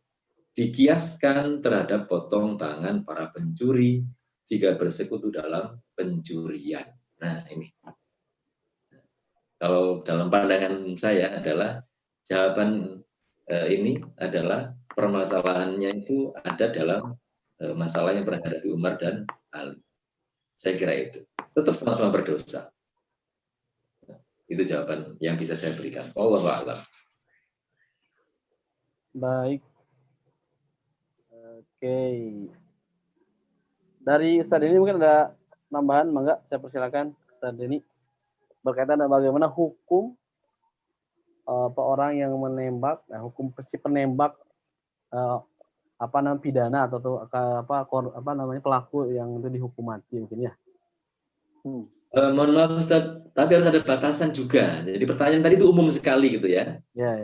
dikiaskan terhadap potong tangan para pencuri jika bersekutu dalam pencurian. Nah, ini. Kalau dalam pandangan saya adalah jawaban ini adalah permasalahannya itu ada dalam masalah yang pernah ada di Umar dan Ali. Saya kira itu. Tetap sama-sama berdosa. Itu jawaban yang bisa saya berikan. Wallahu a'lam.
Baik. Oke. Dari Ustaz Deni mungkin ada tambahan, mangga saya persilakan Ustaz Deni berkaitan dengan bagaimana hukum orang yang menembak, hukum si penembak pidana atau namanya pelaku yang itu dihukum mati mungkin ya.
Mohon maaf Ustaz, tapi harus ada batasan juga. Jadi pertanyaan tadi itu umum sekali gitu ya.
Ya.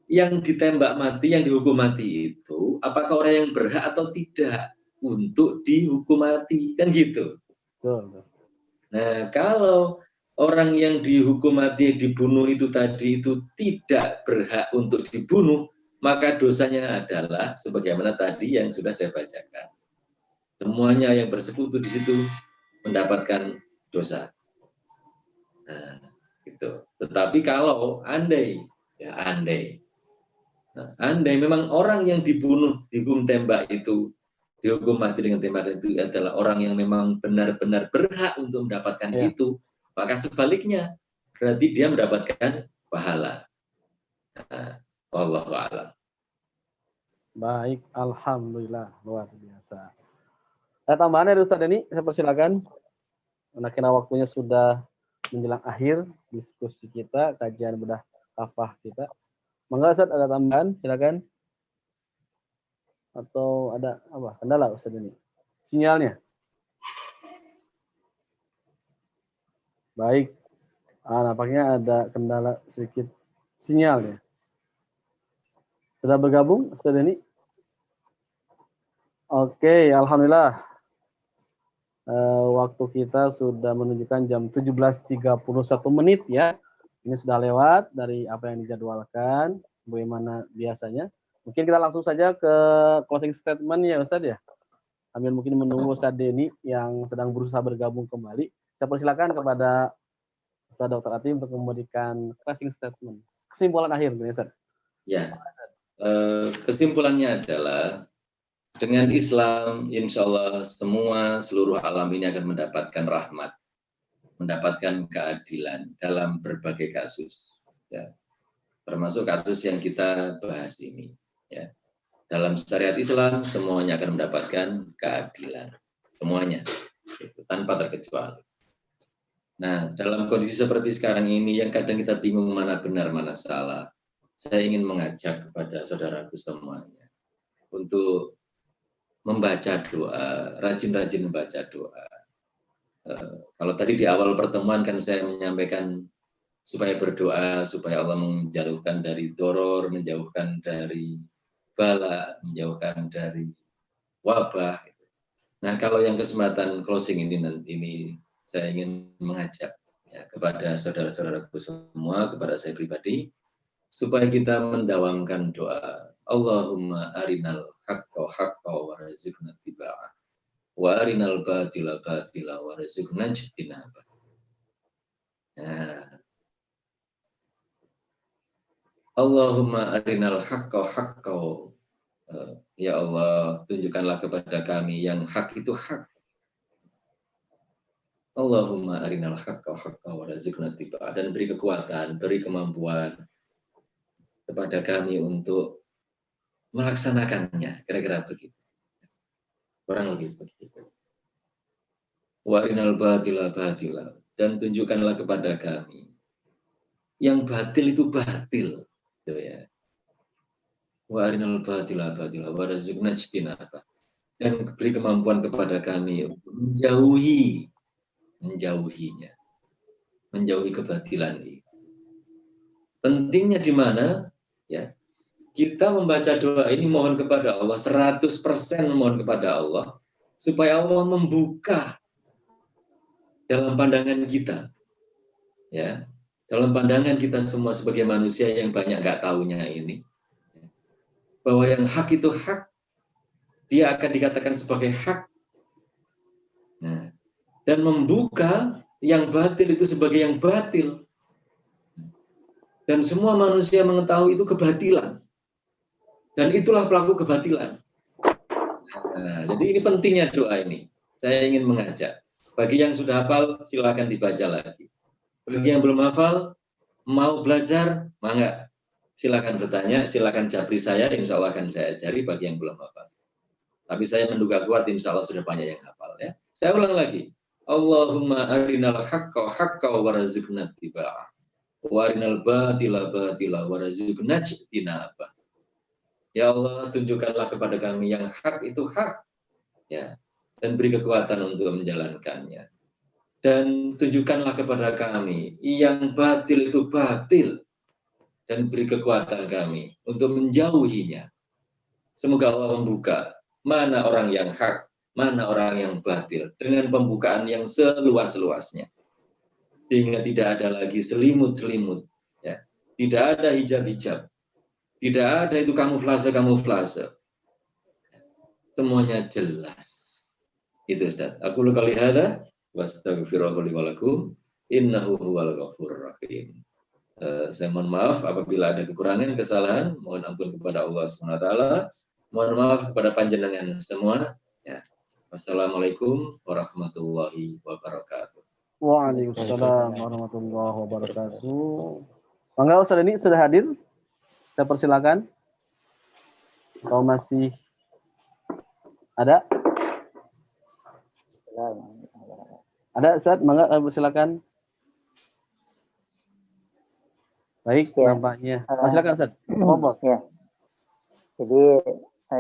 Yang ditembak mati, yang dihukum mati itu, apakah orang yang berhak atau tidak untuk dihukum mati? Kan gitu.
Betul.
Nah, kalau orang yang dihukum mati, dibunuh itu tadi itu tidak berhak untuk dibunuh, maka dosanya adalah sebagaimana tadi yang sudah saya bacakan. Semuanya yang bersekutu di situ mendapatkan dosa. Nah, gitu. Tetapi kalau andai memang orang yang dibunuh, dihukum tembak itu, dihukum mati dengan tembakan itu adalah orang yang memang benar-benar berhak untuk mendapatkan itu, maka sebaliknya berarti dia mendapatkan pahala. Wallahu a'lam.
Baik, alhamdulillah, luar biasa. Ada tambahan dari Ustaz Deni, saya persilakan. Karena waktunya sudah menjelang akhir diskusi kita, kajian bedah kafah kita. Mangga Ustaz, ada tambahan, silakan. Atau ada apa? Kendala Ustaz ini? Sinyalnya. Baik. Nampaknya ada kendala sedikit sinyalnya. Sudah bergabung Ustaz ini? Oke, alhamdulillah. Waktu kita sudah menunjukkan jam 17.31 ya. Ini sudah lewat dari apa yang dijadwalkan, bagaimana biasanya. Mungkin kita langsung saja ke closing statement ya Ustaz ya. Sambil mungkin menunggu Ustaz Denny yang sedang berusaha bergabung kembali. Saya persilakan kepada Ustaz Dr. Atim untuk memberikan closing statement. Kesimpulan akhir, Ustaz.
Ya, kesimpulannya adalah dengan Islam, insya Allah seluruh alam ini akan mendapatkan rahmat, mendapatkan keadilan dalam berbagai kasus, ya. Termasuk kasus yang kita bahas ini. Ya. Dalam syariat Islam, semuanya akan mendapatkan keadilan, semuanya, tanpa terkecuali. Nah, dalam kondisi seperti sekarang ini, yang kadang kita bingung mana benar, mana salah, saya ingin mengajak kepada saudaraku semuanya untuk membaca doa, rajin-rajin membaca doa. Kalau tadi di awal pertemuan kan saya menyampaikan supaya berdoa, supaya Allah menjauhkan dari doror, menjauhkan dari bala, menjauhkan dari wabah. Nah, kalau yang kesempatan closing ini saya ingin mengajak ya, kepada saudara-saudaraku semua, kepada saya pribadi, supaya kita mendawamkan doa. Allahumma arinal haqqa haqqa warzuqna ittiba'ah wa arinal batila batila warzuqna ijtinabah. Nah, Allahumma arinal haqqa haqqa. Ya Allah, tunjukkanlah kepada kami yang hak itu hak. Allahumma arinal haqqa haqqa warzuqna ittiba'ah, dan beri kekuatan, beri kemampuan kepada kami untuk melaksanakannya, kira-kira begitu. Kurang lebih begitu. Wa arinal batila batila, dan tunjukkanlah kepada kami yang batil itu batil, gitu ya. Wa arinal batila batila warzuqna ijtinabah, dan beri kemampuan kepada kami untuk menjauhinya, menjauhi kebatilan ini. Pentingnya di mana? Ya, kita membaca doa ini mohon kepada Allah, 100% mohon kepada Allah, supaya Allah membuka dalam pandangan kita, ya, dalam pandangan kita semua sebagai manusia yang banyak nggak tahunya ini, bahwa yang hak itu hak, dia akan dikatakan sebagai hak, nah, dan membuka yang batil itu sebagai yang batil, dan semua manusia mengetahui itu kebatilan, dan itulah pelaku kebatilan. Nah, jadi ini pentingnya doa ini. Saya ingin mengajak. Bagi yang sudah hafal, silakan dibaca lagi. Bagi yang belum hafal, mau belajar, mangga. Silakan bertanya, silakan japri saya, insya Allah akan saya ajari bagi yang belum hafal. Tapi saya menduga kuat, insya Allah sudah banyak yang hafal. Ya. Saya ulang lagi. Allahumma arinal haqqa haqqa warzuqna ittiba'ah wa arinal batila batila warzuqna ijtinabah. Ya Allah, tunjukkanlah kepada kami yang hak itu hak, ya, dan beri kekuatan untuk menjalankannya. Dan tunjukkanlah kepada kami yang batil itu batil, dan beri kekuatan kami untuk menjauhinya. Semoga Allah membuka mana orang yang hak, mana orang yang batil, dengan pembukaan yang seluas-luasnya. Sehingga tidak ada lagi selimut-selimut, ya. Tidak ada hijab-hijab. Tidak ada itu kamuflase. Semuanya jelas. Itu Ustaz. Aku luka lihada, wastaghfirullahaladzim walakum, innahu huwal ghafurur rahim. Saya mohon maaf apabila ada kekurangan, kesalahan, mohon ampun kepada Allah SWT. Mohon maaf kepada panjenengan semua. Ya. Wassalamualaikum warahmatullahi wabarakatuh.
Waalaikumsalam warahmatullahi wabarakatuh. Mangga Ustaz ini sudah hadir? Saya persilakan. Kalau masih ada? Ada Ustaz? Mangga persilakan. Baik,
ya.
nampaknya. Silakan Ustaz.
Ya. Jadi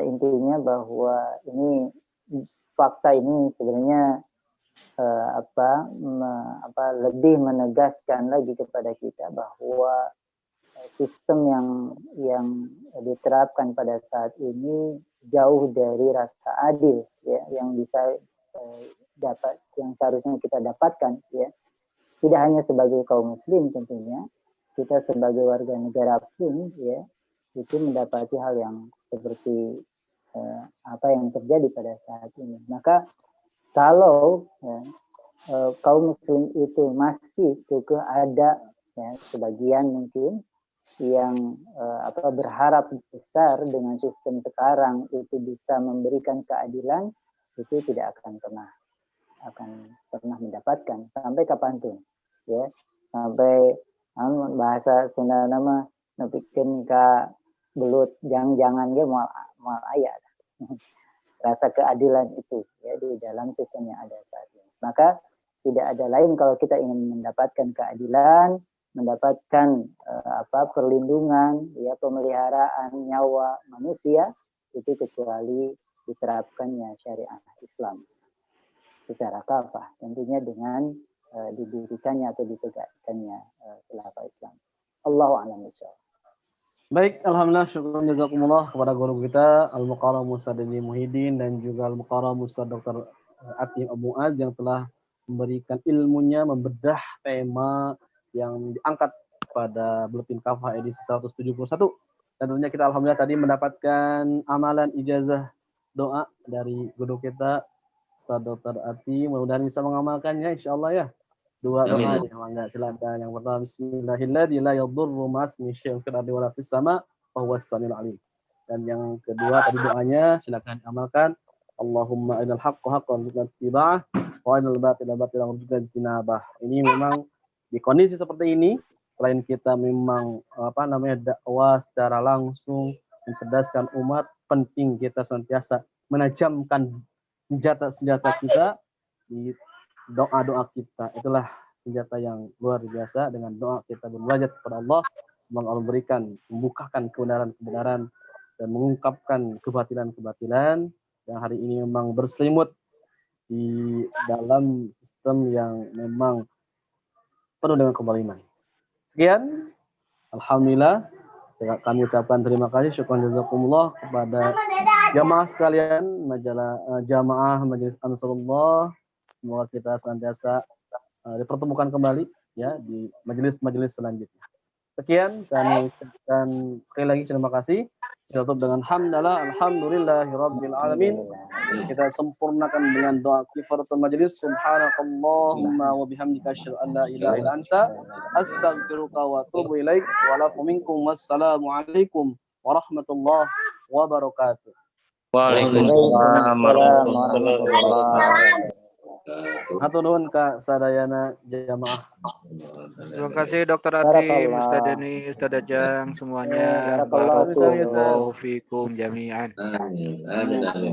intinya bahwa ini fakta ini sebenarnya lebih menegaskan lagi kepada kita bahwa sistem yang diterapkan pada saat ini jauh dari rasa adil, ya, yang bisa yang seharusnya kita dapatkan, ya, tidak hanya sebagai kaum muslim tentunya, kita sebagai warga negara pun, ya, itu mendapati hal yang seperti apa yang terjadi pada saat ini. Maka kalau kaum muslim itu masih kekeh ada, ya, sebagian mungkin yang berharap besar dengan sistem sekarang itu bisa memberikan keadilan, itu tidak akan pernah mendapatkan sampai kapanpun, ya, sampai bahasa Sunda nama nepikeun ka belut jangan dia mau ayat rasa keadilan itu, ya, di dalam sistem yang ada saat ini. Maka tidak ada lain kalau kita ingin mendapatkan keadilan, mendapatkan perlindungan, ya, pemeliharaan nyawa manusia, itu kecuali diterapkannya syariat Islam secara kafah, tentunya dengan didirikannya atau ditegakkannya khilafah Islam. Allahu a'lam bishawab.
Baik, alhamdulillah, syukur jazakumullah kepada guru kita Al-Muqarram Ustaz Deni Muhyiddin dan juga Al-Muqarram Ustaz Dr. Atim Abu Az yang telah memberikan ilmunya, membedah tema yang diangkat pada Buletin Kafah edisi 171. Dan tentunya kita alhamdulillah tadi mendapatkan amalan ijazah doa dari guru kita Ustaz Dr. Atim, mudah-mudahan bisa mengamalkannya insyaallah, ya. Dua doa aja, mangga silakan. Yang pertama, bismillahirrahmanirrahim, la yadurru ma'asmi syai'un fil ardi wala fis sama' wa huwas samiul alim. Dan yang kedua tadi doanya silakan amalkan. Allahumma arinal haqqa haqqan warzuqna ittiba'ah wa arinal batila batilan warzuqna ijtinabah. Ini memang di kondisi seperti ini, selain kita memang dakwah secara langsung, mencerdaskan umat, penting kita senantiasa menajamkan senjata-senjata kita di doa-doa kita. Itulah senjata yang luar biasa. Dengan doa kita bermunajat kepada Allah, semoga Allah memberikan, membukakan kebenaran-kebenaran dan mengungkapkan kebatilan-kebatilan yang hari ini memang berselimut di dalam sistem yang memang penuh dengan kezaliman. Sekian, alhamdulillah, kami ucapkan terima kasih, syukran jazakumullah kepada jamaah sekalian, jamaah Majelis Ansarullah. Semoga kita senantiasa dipertemukan kembali, ya, di majelis-majelis selanjutnya. Sekian, kami ucapkan sekali lagi terima kasih. Kita tutup dengan hamdalah, alhamdulillahirabbil alamin. Kita sempurnakan dengan doa kifaratul majelis. Subhanakallahumma wa bihamdika asyhadu an la ilaha illa anta astaghfiruka wa atubu ilaik. Wa lakum minkum wassalamu alaikum warahmatullahi wabarakatuh.
Waalaikumsalam warahmatullahi wabarakatuh.
Hatur nuhun ka sadayana jamaah.
Terima kasih Dr. Atim, Ustaz Deni, Ustaz Ajang, semuanya. Barakallahu fikum jami'an.
Amin. Amin. Amin.